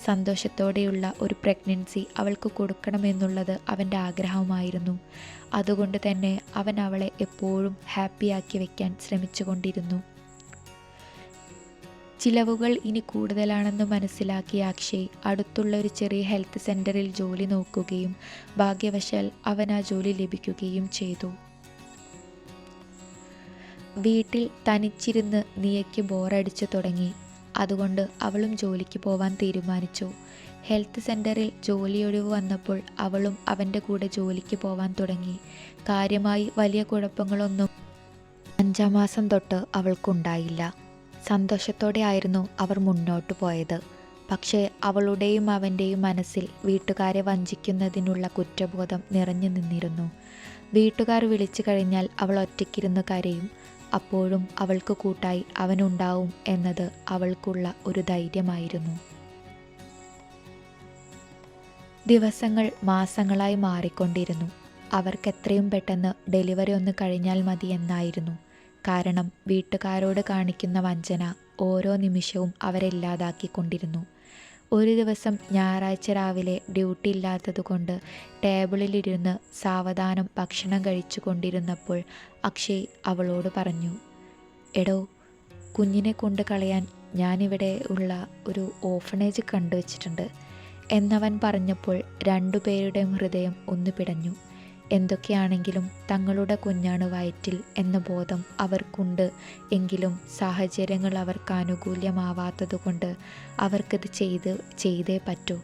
സന്തോഷത്തോടെയുള്ള ഒരു പ്രഗ്നൻസി അവൾക്ക് കൊടുക്കണമെന്നുള്ളത് അവൻ്റെ ആഗ്രഹമായിരുന്നു. അതുകൊണ്ട് തന്നെ അവൻ അവളെ എപ്പോഴും ഹാപ്പിയാക്കി വയ്ക്കാൻ ശ്രമിച്ചുകൊണ്ടിരുന്നു. ചിലവുകൾ ഇനി കൂടുതലാണെന്ന് മനസ്സിലാക്കിയ അക്ഷയ് അടുത്തുള്ള ഒരു ചെറിയ ഹെൽത്ത് സെൻ്ററിൽ ജോലി നോക്കുകയും ഭാഗ്യവശാൽ അവൻ ആ ജോലി ലഭിക്കുകയും ചെയ്തു. വീട്ടിൽ തനിച്ചിരുന്ന് നിയയ്ക്ക് ബോറടിച്ചു തുടങ്ങി. അതുകൊണ്ട് അവളും ജോലിക്ക് പോവാൻ തീരുമാനിച്ചു. ഹെൽത്ത് സെൻ്ററിൽ ജോലിയൊഴിവ് വന്നപ്പോൾ അവളും അവൻ്റെ കൂടെ ജോലിക്ക് പോവാൻ തുടങ്ങി. കാര്യമായി വലിയ കുഴപ്പങ്ങളൊന്നും 5-ാം മാസം തൊട്ട് അവൾക്കുണ്ടായില്ല. സന്തോഷത്തോടെ ആയിരുന്നു അവർ മുന്നോട്ടു പോയത്. പക്ഷേ അവളുടെയും അവൻ്റെയും മനസ്സിൽ വീട്ടുകാരെ വഞ്ചിക്കുന്നതിനുള്ള കുറ്റബോധം നിറഞ്ഞു നിന്നിരുന്നു. വീട്ടുകാർ വിളിച്ചു കഴിഞ്ഞാൽ അവൾ ഒറ്റയ്ക്കിരുന്ന് കരയും. അപ്പോഴും അവൾക്ക് കൂട്ടായി അവനുണ്ടാവും എന്നത് അവൾക്കുള്ള ഒരു ധൈര്യമായിരുന്നു. ദിവസങ്ങൾ മാസങ്ങളായി മാറിക്കൊണ്ടിരുന്നു. അവർക്ക് എത്രയും പെട്ടെന്ന് ഡെലിവറി ഒന്ന് കഴിഞ്ഞാൽ മതി എന്നായിരുന്നു. കാരണം വീട്ടുകാരോട് കാണിക്കുന്ന വഞ്ചന ഓരോ നിമിഷവും അവരെ ഇല്ലാതാക്കിക്കൊണ്ടിരുന്നു. ഒരു ദിവസം ഞായറാഴ്ച രാവിലെ ഡ്യൂട്ടി ഇല്ലാത്തതുകൊണ്ട് ടേബിളിലിരുന്ന് സാവധാനം ഭക്ഷണം കഴിച്ചു കൊണ്ടിരുന്നപ്പോൾ അക്ഷയ് അവളോട് പറഞ്ഞു, എടോ, കുഞ്ഞിനെ കൊണ്ട് കളയാൻ ഞാനിവിടെ ഉള്ള ഒരു ഓർഫനേജ് കണ്ടുവച്ചിട്ടുണ്ട് എന്നവൻ പറഞ്ഞപ്പോൾ രണ്ടുപേരുടെയും ഹൃദയം ഒന്ന് പിടഞ്ഞു. എന്തൊക്കെയാണെങ്കിലും തങ്ങളുടെ കുഞ്ഞാണ് വയറ്റിൽ എന്ന ബോധം അവർക്കുണ്ട്. എങ്കിലും സാഹചര്യങ്ങൾ അവർക്ക് അനുകൂല്യമാവാത്തതുകൊണ്ട് അവർക്കത് ചെയ്തേ പറ്റൂ.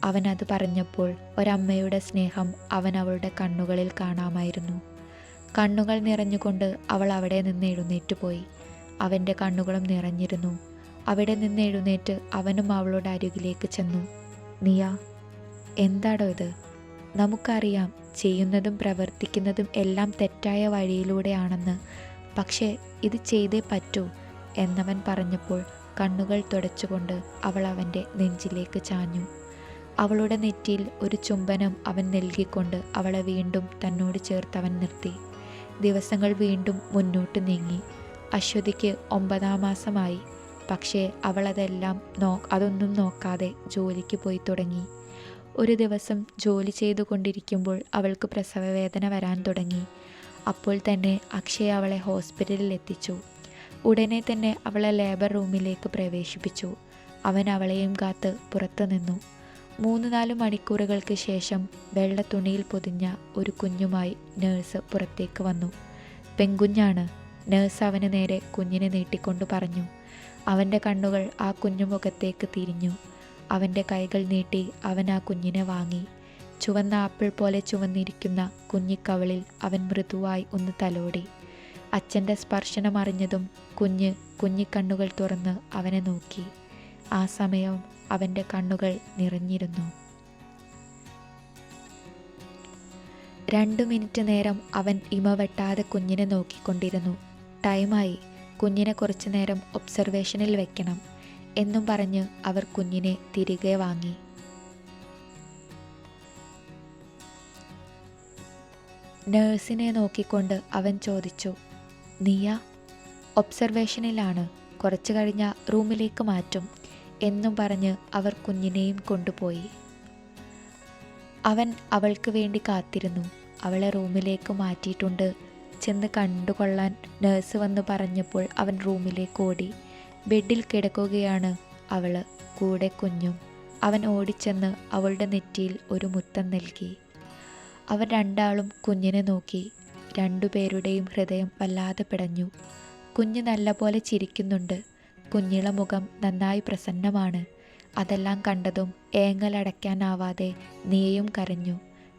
അവനത് പറഞ്ഞപ്പോൾ ഒരമ്മയുടെ സ്നേഹം അവളുടെ കണ്ണുകളിൽ കാണാമായിരുന്നു. കണ്ണുകൾ നിറഞ്ഞുകൊണ്ട് അവൾ അവിടെ നിന്ന് എഴുന്നേറ്റ് പോയി. അവൻ്റെ കണ്ണുകളും നിറഞ്ഞിരുന്നു. അവിടെ നിന്ന് എഴുന്നേറ്റ് അവനും അവളുടെ അരികിലേക്ക് ചെന്നു. നിയ, എന്താടോ ഇത്? നമുക്കറിയാം ചെയ്യുന്നതും പ്രവർത്തിക്കുന്നതും എല്ലാം തെറ്റായ വഴിയിലൂടെയാണെന്ന്. പക്ഷേ ഇത് ചെയ്തേ പറ്റൂ എന്നവൻ പറഞ്ഞപ്പോൾ കണ്ണുകൾ തുടച്ചുകൊണ്ട് അവൾ അവൻ്റെ നെഞ്ചിലേക്ക് ചാഞ്ഞു. അവളുടെ നെറ്റിയിൽ ഒരു ചുംബനം അവൻ നൽകിക്കൊണ്ട് അവളെ വീണ്ടും തന്നോട് ചേർത്തവൻ നിർത്തി. ദിവസങ്ങൾ വീണ്ടും മുന്നോട്ട് നീങ്ങി. അശ്വതിക്ക് 9-ാം മാസമായി. പക്ഷേ അവൾ അതൊന്നും നോക്കാതെ ജോലിക്ക് പോയി തുടങ്ങി. ഒരു ദിവസം ജോലി ചെയ്തുകൊണ്ടിരിക്കുമ്പോൾ അവൾക്ക് പ്രസവവേദന വരാൻ തുടങ്ങി. അപ്പോൾ തന്നെ അക്ഷയ് അവളെ ഹോസ്പിറ്റലിൽ എത്തിച്ചു. ഉടനെ തന്നെ അവളെ ലേബർ റൂമിലേക്ക് പ്രവേശിപ്പിച്ചു. അവൻ അവളെയും കാത്ത് പുറത്തു നിന്നു. 3-4 മണിക്കൂറുകൾക്ക് ശേഷം വെള്ള തുണിയിൽ പൊതിഞ്ഞ ഒരു കുഞ്ഞുമായി നേഴ്സ് പുറത്തേക്ക് വന്നു. പെൺകുഞ്ഞാണ്. നേഴ്സ് അവന് നേരെ കുഞ്ഞിനെ നീട്ടിക്കൊണ്ട് പറഞ്ഞു. അവൻ്റെ കണ്ണുകൾ ആ കുഞ്ഞുമുഖത്തേക്ക് തിരിഞ്ഞു. അവൻ്റെ കൈകൾ നീട്ടി അവൻ ആ കുഞ്ഞിനെ വാങ്ങി. ചുവന്ന ആപ്പിൾ പോലെ ചുവന്നിരിക്കുന്ന കുഞ്ഞിക്കവളിൽ അവൻ മൃദുവായി ഒന്ന് തലോടി. അച്ഛൻ്റെ സ്പർശനം അറിഞ്ഞതും കുഞ്ഞിക്കണ്ണുകൾ തുറന്ന് അവനെ നോക്കി. ആ സമയം അവൻ്റെ കണ്ണുകൾ നിറഞ്ഞിരുന്നു. 2 മിനിറ്റ് നേരം അവൻ ഇമവെട്ടാതെ കുഞ്ഞിനെ നോക്കിക്കൊണ്ടിരുന്നു. ടൈമായി, കുഞ്ഞിനെ കുറച്ചു നേരം ഒബ്സർവേഷനിൽ വെക്കണം എന്നും പറഞ്ഞ് അവർ കുഞ്ഞിനെ തിരികെ വാങ്ങി. നേഴ്സിനെ നോക്കിക്കൊണ്ട് അവൻ ചോദിച്ചു, നീയ? ഒബ്സർവേഷനിലാണ്, കുറച്ചു കഴിഞ്ഞ റൂമിലേക്ക് മാറ്റും എന്നും പറഞ്ഞ് അവർ കുഞ്ഞിനെയും കൊണ്ടുപോയി. അവൻ അവൾക്ക് വേണ്ടി കാത്തിരുന്നു. അവളെ റൂമിലേക്ക് മാറ്റിയിട്ടുണ്ട്, ചെന്ന് കണ്ടുകൊള്ളാൻ നേഴ്സ് വന്ന് പറഞ്ഞപ്പോൾ അവൻ റൂമിലേക്ക് ഓടി. ബെഡിൽ കിടക്കുകയാണ് അവൾ, കൂടെ കുഞ്ഞും. അവൻ ഓടിച്ചെന്ന് അവളുടെ നെറ്റിയിൽ ഒരു മുത്തം നൽകി. അവർ രണ്ടാളും കുഞ്ഞിനെ നോക്കി. രണ്ടുപേരുടെയും ഹൃദയം വല്ലാതെ പിടഞ്ഞു. കുഞ്ഞ് നല്ലപോലെ ചിരിക്കുന്നുണ്ട്. കുഞ്ഞിള മുഖം നന്നായി പ്രസന്നമാണ്. അതെല്ലാം കണ്ടതും ഏങ്ങലടയ്ക്കാനാവാതെ നിയയും കരഞ്ഞു,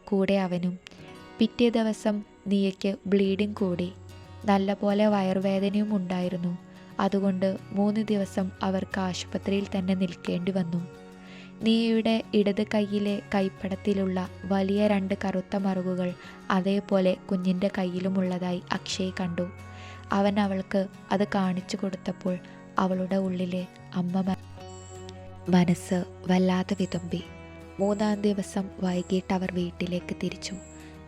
കൂടെ അവനും. പിറ്റേ ദിവസം നിയയ്ക്ക് ബ്ലീഡിംഗ് കൂടി. നല്ലപോലെ വയറുവേദനയും ഉണ്ടായിരുന്നു. അതുകൊണ്ട് 3 ദിവസം അവർക്ക് ആശുപത്രിയിൽ തന്നെ നിൽക്കേണ്ടി വന്നു. നിയയുടെ ഇടത് കൈയിലെ കൈപ്പടത്തിലുള്ള വലിയ 2 കറുത്ത മറുകുകൾ അതേപോലെ കുഞ്ഞിൻ്റെ കയ്യിലുമുള്ളതായി അക്ഷയ് കണ്ടു. അവൻ അവൾക്ക് അത് കാണിച്ചു കൊടുത്തപ്പോൾ അവളുടെ ഉള്ളിലെ അമ്മ മനസ്സ് വല്ലാതെ വിതുമ്പി. 3-ാം ദിവസം വൈകിട്ട് അവർ വീട്ടിലേക്ക് തിരിച്ചു.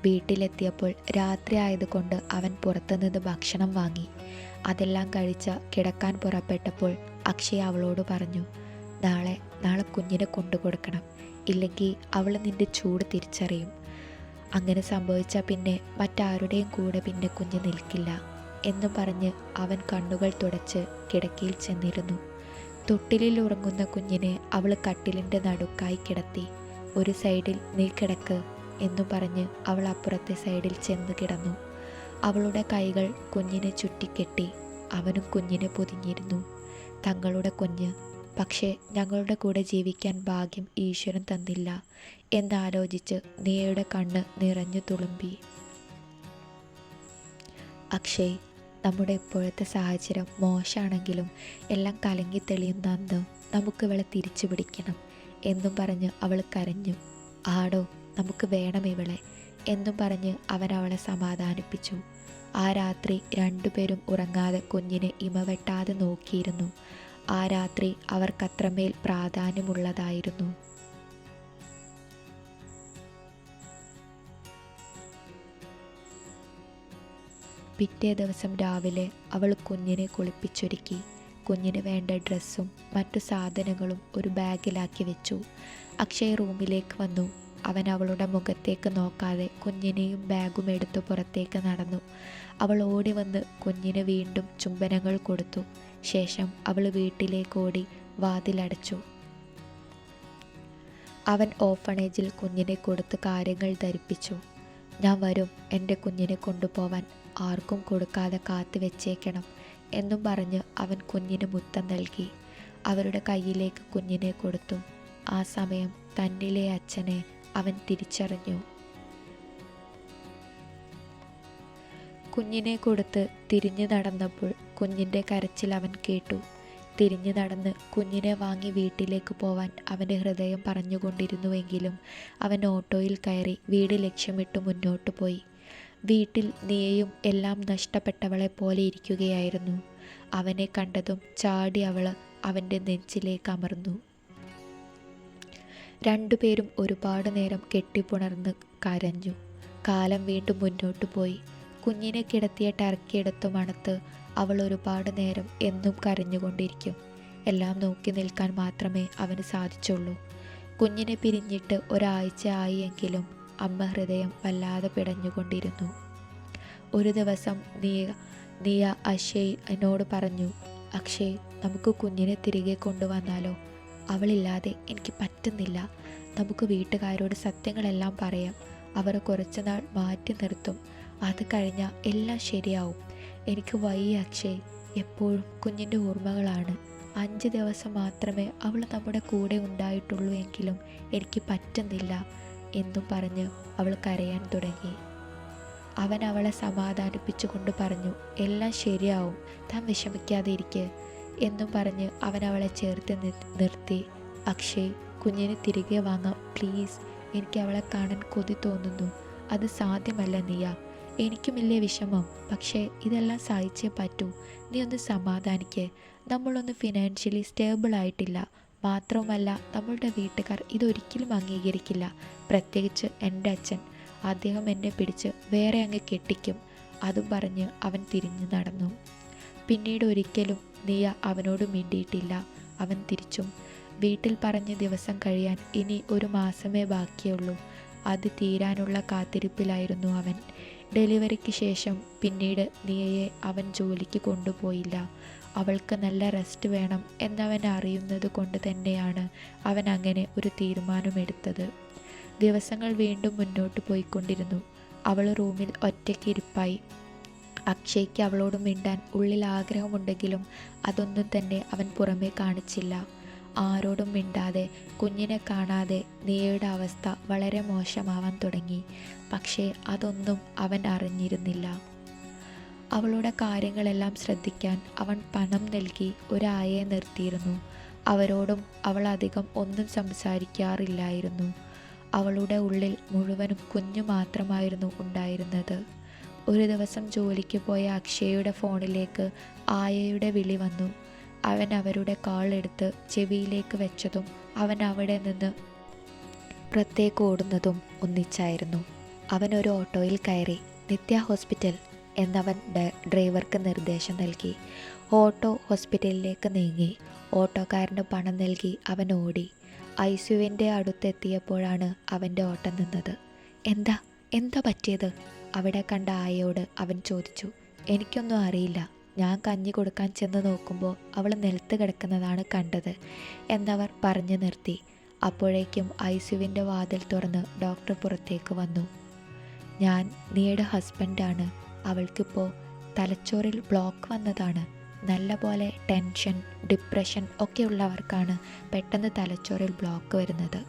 വീട്ടിലെത്തിയപ്പോൾ രാത്രി ആയതുകൊണ്ട് അവൻ പുറത്തുനിന്ന് ഭക്ഷണം വാങ്ങി. അതെല്ലാം കഴിച്ച് കിടക്കാൻ പുറപ്പെട്ടപ്പോൾ അക്ഷയ് അവളോട് പറഞ്ഞു, നാളെ കുഞ്ഞിനെ കൊണ്ടുകൊടുക്കണം, ഇല്ലെങ്കിൽ അവൾ നിൻ്റെ ചൂട് തിരിച്ചറിയും. അങ്ങനെ സംഭവിച്ചാൽ പിന്നെ മറ്റാരുടെയും കൂടെ പിന്നെ കുഞ്ഞ് നിൽക്കില്ല എന്ന് പറഞ്ഞ് അവൻ കണ്ണുകൾ തുടച്ച് കിടക്കയിൽ ചെന്നിരുന്നു. തൊട്ടിലിൽ ഉറങ്ങുന്ന കുഞ്ഞിനെ അവൾ കട്ടിലിൻ്റെ നടുക്കായി കിടത്തി. ഒരു സൈഡിൽ നീ കിടക്ക് എന്നു പറഞ്ഞ് അവൾ അപ്പുറത്തെ സൈഡിൽ ചെന്ന് കിടന്നു. അവളുടെ കൈകൾ കുഞ്ഞിനെ ചുറ്റിക്കെട്ടി. അവനും കുഞ്ഞിനെ പൊതിഞ്ഞിരുന്നു. തങ്ങളുടെ കുഞ്ഞ്. പക്ഷേ ഞങ്ങളുടെ കൂടെ ജീവിക്കാൻ ഭാഗ്യം ഈശ്വരൻ തന്നില്ല എന്നാലോചിച്ച് നിയയുടെ കണ്ണ് നിറഞ്ഞു തുളുമ്പി. അക്ഷയ്, നമ്മുടെ ഇപ്പോഴത്തെ സാഹചര്യം മോശമാണെങ്കിലും എല്ലാം കലങ്ങി തെളിയുന്ന അന്ന് നമുക്ക് ഇവളെ തിരിച്ചു പിടിക്കണം എന്നും പറഞ്ഞ് അവൾ കരഞ്ഞു. ആടോ, നമുക്ക് വേണം ഇവളെ എന്നും പറഞ്ഞ് അവൻ അവളെ സമാധാനിപ്പിച്ചു. ആ രാത്രി രണ്ടുപേരും ഉറങ്ങാതെ കുഞ്ഞിനെ ഇമവെട്ടാതെ നോക്കിയിരുന്നു. ആ രാത്രി അവർക്കത്രമേൽ പ്രാധാന്യമുള്ളതായിരുന്നു. പിറ്റേ ദിവസം രാവിലെ അവൾ കുഞ്ഞിനെ കുളിപ്പിച്ചൊരുക്കി. കുഞ്ഞിന് വേണ്ട ഡ്രസ്സും മറ്റു സാധനങ്ങളും ഒരു ബാഗിലാക്കി വെച്ചു. അക്ഷയ് റൂമിലേക്ക് വന്നു. അവൻ അവളുടെ മുഖത്തേക്ക് നോക്കാതെ കുഞ്ഞിനെയും ബാഗും എടുത്ത് പുറത്തേക്ക് നടന്നു. അവൾ ഓടി വന്ന് കുഞ്ഞിന് വീണ്ടും ചുംബനങ്ങൾ കൊടുത്തു. ശേഷം അവൾ വീട്ടിലേക്ക് ഓടി വാതിലടച്ചു. അവൻ ഓർഫണേജിൽ കുഞ്ഞിനെ കൊടുത്ത് കാര്യങ്ങൾ ധരിപ്പിച്ചു. ഞാൻ വരും, എൻ്റെ കുഞ്ഞിനെ കൊണ്ടുപോവാൻ, ആർക്കും കൊടുക്കാതെ കാത്തു വെച്ചേക്കണം എന്നും പറഞ്ഞ് അവൻ കുഞ്ഞിന് മുത്തം നൽകി. അവരുടെ കയ്യിലേക്ക് കുഞ്ഞിനെ കൊടുത്തു. ആ സമയം തന്നിലെ അച്ഛനെ അവൻ തിരിച്ചറിഞ്ഞു. കുഞ്ഞിനെ കൊടുത്ത് തിരിഞ്ഞു നടന്നപ്പോൾ കുഞ്ഞിൻ്റെ കരച്ചിൽ അവൻ കേട്ടു. തിരിഞ്ഞു നടന്ന് കുഞ്ഞിനെ വാങ്ങി വീട്ടിലേക്ക് പോവാൻ അവൻ്റെ ഹൃദയം പറഞ്ഞുകൊണ്ടിരുന്നുവെങ്കിലും അവൻ ഓട്ടോയിൽ കയറി വീട് ലക്ഷ്യമിട്ട് മുന്നോട്ട് പോയി. വീട്ടിൽ നിയയും എല്ലാം നഷ്ടപ്പെട്ടവളെ പോലെ ഇരിക്കുകയായിരുന്നു. അവനെ കണ്ടതും ചാടി അവൾ അവൻ്റെ നെഞ്ചിലേക്ക് അമർന്നു. രണ്ടുപേരും ഒരുപാട് നേരം കെട്ടിപ്പുണർന്ന് കരഞ്ഞു. കാലം വീണ്ടും മുന്നോട്ട് പോയി. കുഞ്ഞിനെ കിടത്തിയ ടർക്കിയെടുത്ത് മണത്ത് അവൾ ഒരുപാട് നേരം എന്നും കരഞ്ഞുകൊണ്ടിരിക്കും. എല്ലാം നോക്കി നിൽക്കാൻ മാത്രമേ അവന് സാധിച്ചുള്ളൂ. കുഞ്ഞിനെ പിരിഞ്ഞിട്ട് ഒരാഴ്ച ആയി എങ്കിലും അമ്മ ഹൃദയം വല്ലാതെ പിടഞ്ഞുകൊണ്ടിരുന്നു. ഒരു ദിവസം നിയ അക്ഷയ് എന്നോട് പറഞ്ഞു, അക്ഷയ്, നമുക്ക് കുഞ്ഞിനെ തിരികെ കൊണ്ടുവന്നാലോ? അവളില്ലാതെ എനിക്ക് പറ്റുന്നില്ല. നമുക്ക് വീട്ടുകാരോട് സത്യങ്ങളെല്ലാം പറയാം. അവർ കുറച്ചുനാൾ മാറ്റി നിർത്തും. അത് കഴിഞ്ഞാൽ എല്ലാം ശരിയാവും. എനിക്ക് വയ്യ അക്ഷയ്, എപ്പോഴും കുഞ്ഞിൻ്റെ ഓർമ്മകളാണ്. 5 ദിവസം മാത്രമേ അവൾ നമ്മുടെ കൂടെ ഉണ്ടായിട്ടുള്ളൂ എങ്കിലും എനിക്ക് പറ്റുന്നില്ല എന്നും പറഞ്ഞ് അവൾ കരയാൻ തുടങ്ങി. അവൻ അവളെ സമാധാനിപ്പിച്ചുകൊണ്ട് പറഞ്ഞു, എല്ലാം ശരിയാവും, താൻ വിഷമിക്കാതെ ഇരിക്ക് എന്നും പറഞ്ഞ് അവൻ അവളെ ചേർത്ത് നിർത്തി. അക്ഷയ്, കുഞ്ഞിനെ തിരികെ വാങ്ങാം പ്ലീസ്. എനിക്ക് അവളെ കാണാൻ കൊതി തോന്നുന്നു. അത് സാധ്യമല്ല നിയ. എനിക്കുമില്ലേ വിഷമം, പക്ഷേ ഇതെല്ലാം സഹിച്ചേ പറ്റൂ. നീ ഒന്ന് സമാധാനിക്ക്. നമ്മളൊന്ന് ഫിനാൻഷ്യലി സ്റ്റേബിൾ ആയിട്ടില്ല. മാത്രവുമല്ല നമ്മളുടെ വീട്ടുകാർ ഇതൊരിക്കലും അംഗീകരിക്കില്ല. പ്രത്യേകിച്ച് എൻ്റെ അച്ഛൻ. അദ്ദേഹം എന്നെ പിടിച്ച് വേറെ അങ്ങ് കെട്ടിക്കും. അതും പറഞ്ഞ് അവൻ തിരിഞ്ഞു നടന്നു. പിന്നീട് ഒരിക്കലും നിയ അവനോട് മിണ്ടിയിട്ടില്ല. അവൻ തിരിച്ചും. വീട്ടിൽ പറഞ്ഞ ദിവസം കഴിയാൻ ഇനി 1 മാസമേ ബാക്കിയുള്ളൂ. അത് തീരാനുള്ള കാത്തിരിപ്പിലായിരുന്നു അവൻ. ഡെലിവറിക്ക് ശേഷം പിന്നീട് നിയയെ അവൻ ജോലിക്ക് കൊണ്ടുപോയില്ല. അവൾക്ക് നല്ല റെസ്റ്റ് വേണം എന്നവൻ അറിയുന്നത് കൊണ്ട് തന്നെയാണ് അവൻ അങ്ങനെ ഒരു തീരുമാനമെടുത്തത്. ദിവസങ്ങൾ വീണ്ടും മുന്നോട്ട് പോയിക്കൊണ്ടിരുന്നു. അവൾ റൂമിൽ ഒറ്റയ്ക്ക് ഇരിപ്പായി. അക്ഷയ്ക്ക് അവളോട് മിണ്ടാൻ ഉള്ളിൽ ആഗ്രഹമുണ്ടെങ്കിലും അതൊന്നും തന്നെ അവൻ പുറമേ കാണിച്ചില്ല. ആരോടും മിണ്ടാതെ കുഞ്ഞിനെ കാണാതെ നിയയുടെ അവസ്ഥ വളരെ മോശമാവാൻ തുടങ്ങി. പക്ഷേ അതൊന്നും അവൻ അറിഞ്ഞിരുന്നില്ല. അവളുടെ കാര്യങ്ങളെല്ലാം ശ്രദ്ധിക്കാൻ അവൻ പണം നൽകി ഒരു ആയയെ നിർത്തിയിരുന്നു. അവരോടും അവൾ അധികം ഒന്നും സംസാരിക്കാറില്ലായിരുന്നു. അവളുടെ ഉള്ളിൽ മുഴുവനും കുഞ്ഞു മാത്രമായിരുന്നു ഉണ്ടായിരുന്നത്. ഒരു ദിവസം ജോലിക്ക് പോയ അക്ഷയയുടെ ഫോണിലേക്ക് ആയയുടെ വിളി വന്നു. അവൻ അവരുടെ കാൾ എടുത്ത് ചെവിയിലേക്ക് വെച്ചതും അവൻ അവിടെ നിന്ന് പുറത്തേക്ക് ഓടുന്നതും ഒന്നിച്ചായിരുന്നു. അവൻ ഒരു ഓട്ടോയിൽ കയറി. നിത്യ ഹോസ്പിറ്റൽ എന്നവൻ ഡ്രൈവർക്ക് നിർദ്ദേശം നൽകി. ഓട്ടോ ഹോസ്പിറ്റലിലേക്ക് നീങ്ങി. ഓട്ടോക്കാരന് പണം നൽകി അവൻ ഓടി. ഐസിയുവിൻ്റെ അടുത്തെത്തിയപ്പോഴാണ് അവൻ്റെ ഓട്ടം നിന്നത്. എന്താ പറ്റിയത്? അവിടെ കണ്ട ആയയോട് അവൻ ചോദിച്ചു. എനിക്കൊന്നും അറിയില്ല. ഞാൻ കഞ്ഞി കൊടുക്കാൻ ചെന്ന് നോക്കുമ്പോൾ അവൾ നിലത്ത് കിടക്കുന്നതാണ് കണ്ടത് എന്നവർ പറഞ്ഞു നിർത്തി. അപ്പോഴേക്കും ഐസിയുവിൻ്റെ വാതിൽ തുറന്ന് ഡോക്ടർ പുറത്തേക്ക് വന്നു. ഞാൻ നിയുടെ ഹസ്ബൻഡാണ്. അവൾക്കിപ്പോൾ തലച്ചോറിൽ ബ്ലോക്ക് വന്നതാണ്. നല്ലപോലെ ടെൻഷൻ, ഡിപ്രഷൻ ഒക്കെ ഉള്ളവർക്കാണ് പെട്ടെന്ന് തലച്ചോറിൽ ബ്ലോക്ക് വരുന്നത്.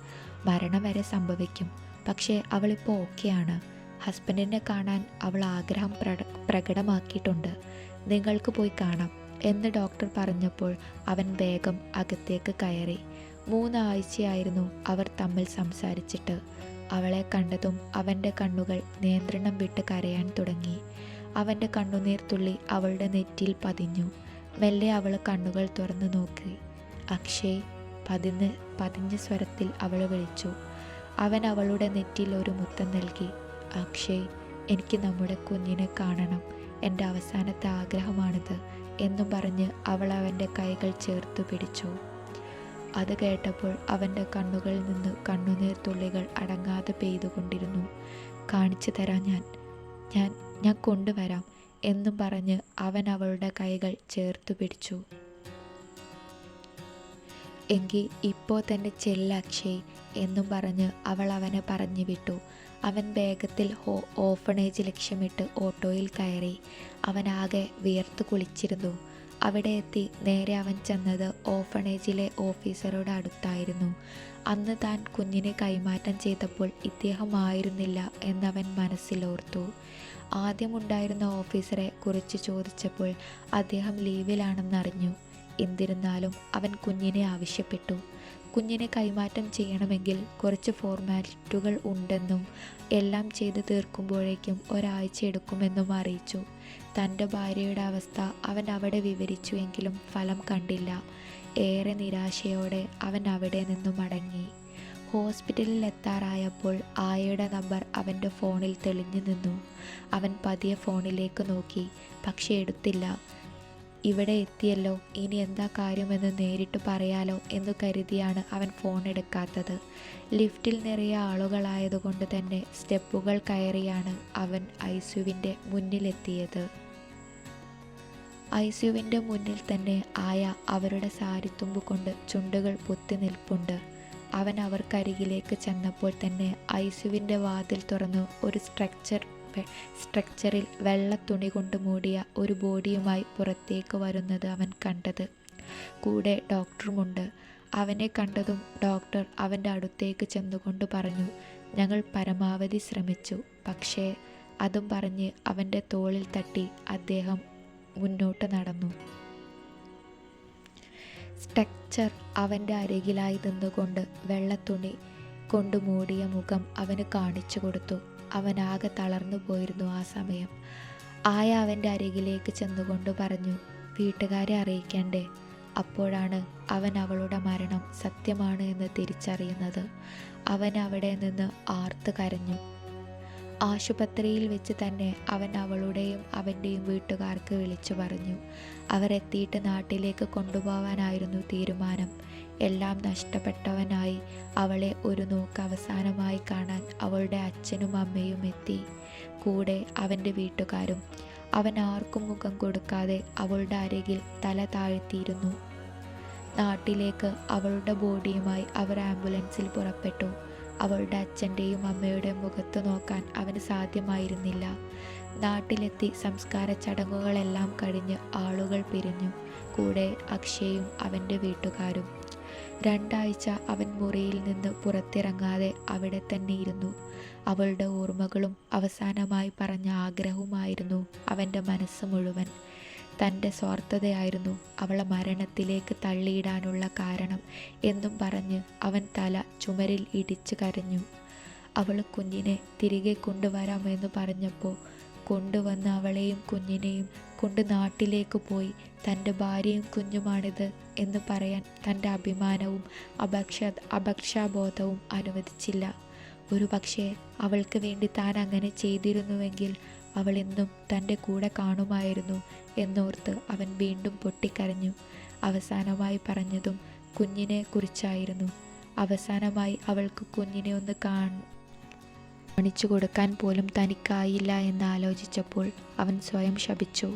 മരണം വരെ സംഭവിക്കും. പക്ഷേ അവളിപ്പോൾ ഓക്കെയാണ്. ഹസ്ബൻഡിനെ കാണാൻ അവൾ ആഗ്രഹം പ്രകടമാക്കിയിട്ടുണ്ട്. നിങ്ങൾക്ക് പോയി കാണാം എന്ന് ഡോക്ടർ പറഞ്ഞപ്പോൾ അവൻ വേഗം അകത്തേക്ക് കയറി. 3 ആഴ്ചയായിരുന്നു അവർ തമ്മിൽ സംസാരിച്ചിട്ട്. അവളെ കണ്ടതും അവൻ്റെ കണ്ണുകൾ നിയന്ത്രണം വിട്ട് കരയാൻ തുടങ്ങി. അവൻ്റെ കണ്ണുനീർ തുള്ളി അവളുടെ നെറ്റിയിൽ പതിഞ്ഞു. മെല്ലെ അവൾ കണ്ണുകൾ തുറന്നു നോക്കി. അക്ഷയ്, പതിഞ്ഞ സ്വരത്തിൽ അവൾ വിളിച്ചു. അവൻ അവളുടെ നെറ്റിയിൽ ഒരു മുത്തം നൽകി. അക്ഷയ്, എനിക്ക് നമ്മുടെ കുഞ്ഞിനെ കാണണം. എൻ്റെ അവസാനത്തെ ആഗ്രഹമാണിത് എന്നും പറഞ്ഞ് അവൾ അവൻ്റെ കൈകൾ ചേർത്തു പിടിച്ചു. അത് കേട്ടപ്പോൾ അവൻ്റെ കണ്ണുകളിൽ നിന്ന് കണ്ണുനീർ തുള്ളികൾ അടങ്ങാതെ പെയ്തുകൊണ്ടിരുന്നു. കാണിച്ചു തരാം, ഞാൻ കൊണ്ടുവരാം എന്നും പറഞ്ഞ് അവൻ അവളുടെ കൈകൾ ചേർത്തു പിടിച്ചു. എങ്കിൽ ഇപ്പോൾ തന്നെ ചെല്ല അക്ഷയ് എന്നും പറഞ്ഞ് അവൾ അവനെ പറഞ്ഞു വിട്ടു. അവൻ വേഗത്തിൽ ഓർഫണേജ് ലക്ഷ്യമിട്ട് ഓട്ടോയിൽ കയറി. അവനാകെ വിയർത്ത് കുളിച്ചിരുന്നു. അവിടെ എത്തി നേരെ അവൻ ചെന്നത് ഓർഫണേജിലെ ഓഫീസറുടെ അടുത്തായിരുന്നു. അന്ന് താൻ കുഞ്ഞിനെ കൈമാറ്റം ചെയ്തപ്പോൾ ഇദ്ദേഹമായിരുന്നില്ല എന്നവൻ മനസ്സിലോർത്തു. ആദ്യമുണ്ടായിരുന്ന ഓഫീസറെ കുറിച്ച് ചോദിച്ചപ്പോൾ അദ്ദേഹം ലീവിലാണെന്നറിഞ്ഞു. എന്നിരുന്നാലും അവൻ കുഞ്ഞിനെ ആവശ്യപ്പെട്ടു. കുഞ്ഞിനെ കൈമാറ്റം ചെയ്യണമെങ്കിൽ കുറച്ച് ഫോർമാലിറ്റികൾ ഉണ്ടെന്നും എല്ലാം ചെയ്തു തീർക്കുമ്പോഴേക്കും ഒരാഴ്ച എടുക്കുമെന്നും അറിയിച്ചു. തൻ്റെ ഭാര്യയുടെ അവസ്ഥ അവൻ അവിടെ വിവരിച്ചുവെങ്കിലും ഫലം കണ്ടില്ല. ഏറെ നിരാശയോടെ അവൻ അവിടെ നിന്നും മടങ്ങി. ഹോസ്പിറ്റലിൽ എത്താറായപ്പോൾ ആയയുടെ നമ്പർ അവൻ്റെ ഫോണിൽ തെളിഞ്ഞു നിന്നു. അവൻ പതിയെ ഫോണിലേക്ക് നോക്കി, പക്ഷേ എടുത്തില്ല. ഇവിടെ എത്തിയല്ലോ, ഇനി എന്താ കാര്യമെന്ന് നേരിട്ട് പറയാലോ എന്ന് കരുതിയാണ് അവൻ ഫോൺ എടുക്കാത്തത്. ലിഫ്റ്റിൽ നിറയെ ആളുകളായതുകൊണ്ട് തന്നെ സ്റ്റെപ്പുകൾ കയറിയാണ് അവൻ ഐസിയുവിൻ്റെ മുന്നിലെത്തിയത്. ഐസിയുവിൻ്റെ മുന്നിൽ തന്നെ ആയ അവരുടെ സാരിത്തുമ്പ് കൊണ്ട് ചുണ്ടുകൾ പൊത്തി നിൽപ്പുണ്ട്. അവൻ അവർക്കരികിലേക്ക് ചെന്നപ്പോൾ തന്നെ ഐസിയുവിൻ്റെ വാതിൽ തുറന്നു ഒരു സ്ട്രക്ചറിൽ വെള്ള തുണി കൊണ്ട് മൂടിയ ഒരു ബോഡിയുമായി പുറത്തേക്ക് വരുന്നത് അവൻ കണ്ടത്. കൂടെ ഡോക്ടറുമുണ്ട്. അവനെ കണ്ടതും ഡോക്ടർ അവൻ്റെ അടുത്തേക്ക് ചെന്നുകൊണ്ട് പറഞ്ഞു, ഞങ്ങൾ പരമാവധി ശ്രമിച്ചു, പക്ഷേ അതും പറഞ്ഞ് അവൻ്റെ തോളിൽ തട്ടി അദ്ദേഹം മുന്നോട്ട് നടന്നു. സ്ട്രക്ചർ അവൻ്റെ അരികിലായി നിന്നുകൊണ്ട് വെള്ളത്തുണി കൊണ്ട് മൂടിയ മുഖം അവന് കാണിച്ചു കൊടുത്തു. അവനാകെ തളർന്നു പോയിരുന്നു ആ സമയം. ആയ അവൻ്റെ അരികിലേക്ക് ചെന്നുകൊണ്ട് പറഞ്ഞു, വീട്ടുകാരെ അറിയിക്കണ്ടേ? അപ്പോഴാണ് അവൻ അവളുടെ മരണം സത്യമാണ് എന്ന് തിരിച്ചറിയുന്നത്. അവൻ അവിടെ നിന്ന് ആർത്ത് കരഞ്ഞു. ആശുപത്രിയിൽ വെച്ച് തന്നെ അവൻ അവളുടെയും അവൻ്റെയും വീട്ടുകാർക്ക് വിളിച്ചു പറഞ്ഞു. അവരെത്തിയിട്ട് നാട്ടിലേക്ക് കൊണ്ടുപോകാനായിരുന്നു തീരുമാനം. എല്ലാം നഷ്ടപ്പെട്ടവനായി അവളെ ഒരു നോക്ക് അവസാനമായി കാണാൻ അവളുടെ അച്ഛനും അമ്മയും എത്തി. കൂടെ അവൻ്റെ വീട്ടുകാരും. അവൻ ആർക്കും മുഖം കൊടുക്കാതെ അവളുടെ അരികിൽ തല താഴ്ത്തിയിരുന്നു. നാട്ടിലേക്ക് അവളുടെ ബോഡിയുമായി അവർ ആംബുലൻസിൽ പുറപ്പെട്ടു. അവളുടെ അച്ഛൻ്റെയും അമ്മയുടെയും മുഖത്ത് നോക്കാൻ അവന് സാധ്യമായിരുന്നില്ല. നാട്ടിലെത്തി സംസ്കാര ചടങ്ങുകളെല്ലാം കഴിഞ്ഞ് ആളുകൾ പിരിഞ്ഞു. കൂടെ അക്ഷയും അവൻ്റെ വീട്ടുകാരും. 2 ആഴ്ച അവൻ മുറിയിൽ നിന്ന് പുറത്തിറങ്ങാതെ അവിടെ തന്നെ ഇരുന്നു. അവളുടെ ഓർമ്മകളും അവസാനമായി പറഞ്ഞ ആഗ്രഹവുമായിരുന്നു അവൻ്റെ മനസ്സ് മുഴുവൻ. തൻ്റെ സ്വാർത്ഥതയായിരുന്നു അവളെ മരണത്തിലേക്ക് തള്ളിയിടാനുള്ള കാരണം എന്നും പറഞ്ഞ് അവൻ തല ചുമരിൽ ഇടിച്ചു കരഞ്ഞു. അവൾ കുഞ്ഞിനെ തിരികെ കൊണ്ടുവരാമെന്ന് പറഞ്ഞപ്പോൾ കൊണ്ടുവന്ന് അവളെയും കുഞ്ഞിനെയും കൊണ്ട് നാട്ടിലേക്ക് പോയി തൻ്റെ ഭാര്യയും കുഞ്ഞുമാണിത് എന്ന് പറയാൻ തൻ്റെ അഭിമാനവും അപക്ഷാബോധവും അനുവദിച്ചില്ല. ഒരു പക്ഷേ അവൾക്ക് വേണ്ടി താൻ അങ്ങനെ ചെയ്തിരുന്നുവെങ്കിൽ അവൾ എന്നും തൻ്റെ കൂടെ കാണുമായിരുന്നു എന്നോർത്ത് അവൻ വീണ്ടും പൊട്ടിക്കരഞ്ഞു. അവസാനമായി പറഞ്ഞതും കുഞ്ഞിനെ കുറിച്ചായിരുന്നു. അവസാനമായി അവൾക്ക് കുഞ്ഞിനെ ഒന്ന് കാണിച്ചു കൊടുക്കാൻ പോലും തനിക്കായില്ല എന്നാലോചിച്ചപ്പോൾ അവൻ സ്വയം ശപിച്ചു.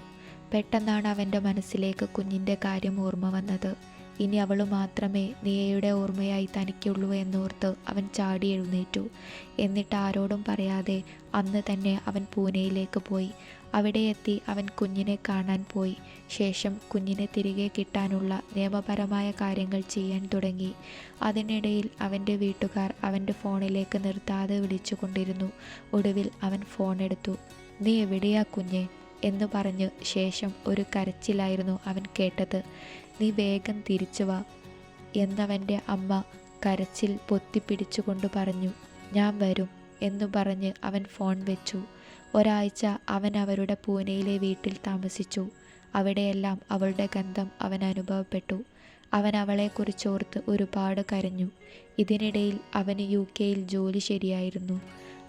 പെട്ടെന്നാണ് അവൻ്റെ മനസ്സിലേക്ക് കുഞ്ഞിൻ്റെ കാര്യം ഓർമ്മ വന്നത്. ഇനി അവൾ മാത്രമേ നിയയുടെ ഓർമ്മയായി തനിക്കുള്ളൂ എന്നോർത്ത് അവൻ ചാടി എഴുന്നേറ്റു. എന്നിട്ട് ആരോടും പറയാതെ അന്ന് തന്നെ അവൻ പൂനെയിലേക്ക് പോയി. അവിടെ എത്തി അവൻ കുഞ്ഞിനെ കാണാൻ പോയി. ശേഷം കുഞ്ഞിനെ തിരികെ കിട്ടാനുള്ള നിയമപരമായ കാര്യങ്ങൾ ചെയ്യാൻ തുടങ്ങി. അതിനിടയിൽ അവൻ്റെ വീട്ടുകാർ അവൻ്റെ ഫോണിലേക്ക് നിർത്താതെ വിളിച്ചു കൊണ്ടിരുന്നു. ഒടുവിൽ അവൻ ഫോൺ എടുത്തു. "നീ എവിടെയാ കുഞ്ഞെ?" എന്ന് പറഞ്ഞ് ശേഷം ഒരു കരച്ചിലായിരുന്നു അവൻ കേട്ടത്. "നീ വേഗം തിരിച്ചു വാ" എന്നവൻ്റെ അമ്മ കരച്ചിൽ പൊത്തിപ്പിടിച്ചുകൊണ്ട് പറഞ്ഞു. "ഞാൻ വരും" എന്നു പറഞ്ഞ് അവൻ ഫോൺ വെച്ചു. ഒരാഴ്ച അവൻ അവരുടെ പൂനെയിലെ വീട്ടിൽ താമസിച്ചു. അവിടെയെല്ലാം അവളുടെ ഗന്ധം അവൻ അനുഭവപ്പെട്ടു. അവൻ അവളെക്കുറിച്ചോർത്ത് ഒരുപാട് കരഞ്ഞു. ഇതിനിടയിൽ അവന് UK-യിൽ ജോലി ശരിയായിരുന്നു.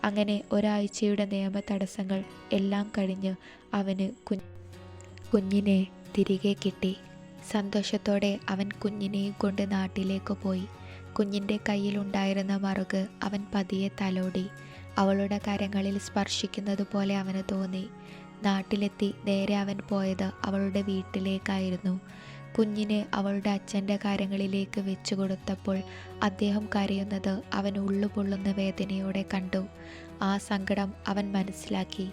അങ്ങനെ ഒരാഴ്ചയുടെ നിയമ തടസ്സങ്ങൾ എല്ലാം കഴിഞ്ഞ് അവന് കുഞ്ഞിനെ തിരികെ കിട്ടി. സന്തോഷത്തോടെ അവൻ കുഞ്ഞിനെയും കൊണ്ട് നാട്ടിലേക്ക് പോയി. കുഞ്ഞിൻ്റെ കയ്യിലുണ്ടായിരുന്ന മറുക് അവൻ പതിയെ തലോടി. അവളുടെ കരങ്ങളിൽ സ്പർശിക്കുന്നത് പോലെ അവന് തോന്നി. നാട്ടിലെത്തി നേരെ അവൻ പോയത് അവളുടെ വീട്ടിലേക്കായിരുന്നു. കുഞ്ഞിനെ അവളുടെ അച്ഛൻ്റെ കാര്യങ്ങളിലേക്ക് വെച്ചു കൊടുത്തപ്പോൾ അദ്ദേഹം കരയുന്നത് അവൻ ഉള്ളുപൊള്ളുന്ന വേദനയോടെ കണ്ടു. ആ സങ്കടം അവൻ മനസ്സിലാക്കി.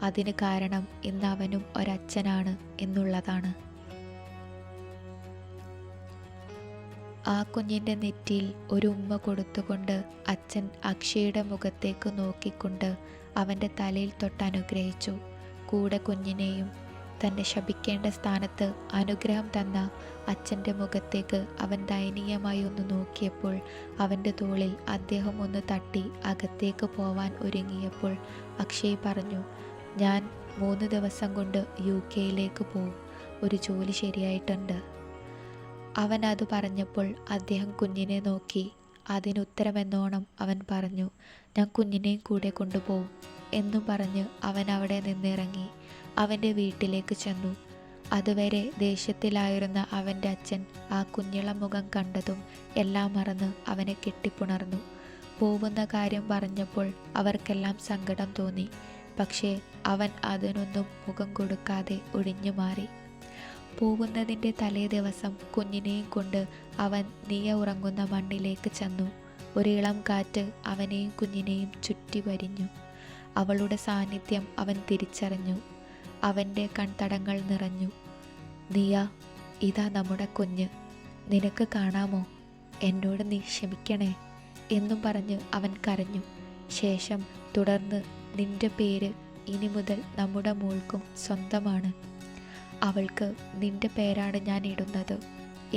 അതിന് കാരണം ഇന്ന് അവനും ഒരച്ഛനാണ് എന്നുള്ളതാണ്. ആ കുഞ്ഞിൻ്റെ നെറ്റിയിൽ ഒരു ഉമ്മ കൊടുത്തുകൊണ്ട് അച്ഛൻ അക്ഷയുടെ മുഖത്തേക്ക് നോക്കിക്കൊണ്ട് അവൻ്റെ തലയിൽ തൊട്ട് അനുഗ്രഹിച്ചു. കൂടെ കുഞ്ഞിനെയും. തന്നെ ശപിക്കേണ്ട സ്ഥാനത്ത് അനുഗ്രഹം തന്ന അച്ഛൻ്റെ മുഖത്തേക്ക് അവൻ ദയനീയമായി ഒന്ന് നോക്കിയപ്പോൾ അവൻ്റെ തോളിൽ അദ്ദേഹം ഒന്ന് തട്ടി അകത്തേക്ക് പോവാൻ ഒരുങ്ങിയപ്പോൾ അക്ഷയ് പറഞ്ഞു, "ഞാൻ 3 ദിവസം കൊണ്ട് UK-യിലേക്ക് പോവും. ഒരു ജോലി ശരിയായിട്ടുണ്ട്." അവൻ അത് പറഞ്ഞപ്പോൾ അദ്ദേഹം കുഞ്ഞിനെ നോക്കി. അതിനുത്തരമെന്നോണം അവൻ പറഞ്ഞു, "ഞാൻ കുഞ്ഞിനെയും കൂടെ കൊണ്ടുപോകും" എന്നും പറഞ്ഞ് അവൻ അവിടെ നിന്നിറങ്ങി അവൻ്റെ വീട്ടിലേക്ക് ചെന്നു. അതുവരെ ദേഷ്യത്തിലായിരുന്ന അവൻ്റെ അച്ഛൻ ആ കുഞ്ഞിളം മുഖം കണ്ടതും എല്ലാം മറന്ന് അവനെ കെട്ടിപ്പുണർന്നു. പോവുന്ന കാര്യം പറഞ്ഞപ്പോൾ അവർക്കെല്ലാം സങ്കടം തോന്നി. പക്ഷേ അവൻ അതിനൊന്നും മുഖം കൊടുക്കാതെ ഒഴിഞ്ഞു മാറി. പോകുന്നതിൻ്റെ തലേ ദിവസം കുഞ്ഞിനെയും കൊണ്ട് അവൻ നിയ ഉറങ്ങുന്ന മണ്ണിലേക്ക് ചെന്നു. ഒരു ഇളം കാറ്റ് അവനെയും കുഞ്ഞിനെയും ചുറ്റി വരിഞ്ഞു. അവളുടെ സാന്നിധ്യം അവൻ തിരിച്ചറിഞ്ഞു. അവൻ്റെ കൺതടങ്ങൾ നിറഞ്ഞു. "നിയ, ഇതാ നമ്മുടെ കുഞ്ഞ്. നിനക്ക് കാണാമോ? എന്നോട് നീ ക്ഷമിക്കണേ" എന്നും പറഞ്ഞ് അവൻ കരഞ്ഞു. ശേഷം തുടർന്ന്, "നിന്റെ പേര് ഇനി മുതൽ നമ്മുടെ മോൾക്കും സ്വന്തമാണ്. അവൾക്ക് നിന്റെ പേരാണ് ഞാൻ ഇടുന്നത്"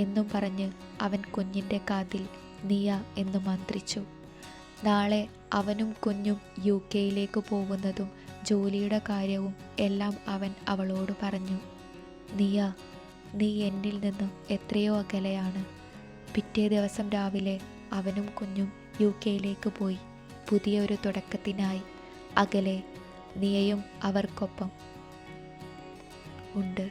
എന്നും പറഞ്ഞ് അവൻ കുഞ്ഞിൻ്റെ കാതിൽ നിയ എന്ന് മന്ത്രിച്ചു. നാളെ അവനും കുഞ്ഞും UK-യിലേക്ക് പോകുന്നതും ജോലിയുടെ കാര്യവും എല്ലാം അവൻ അവളോട് പറഞ്ഞു. "നിയ, നീ എന്നിൽ നിന്നും എത്രയോ അകലെയാണ്." പിറ്റേ ദിവസം രാവിലെ അവനും കുഞ്ഞും UK-യിലേക്ക് പോയി. പുതിയൊരു തുടക്കത്തിനായി. അകലെ നിയയും അവർക്കൊപ്പം ഉണ്ട്.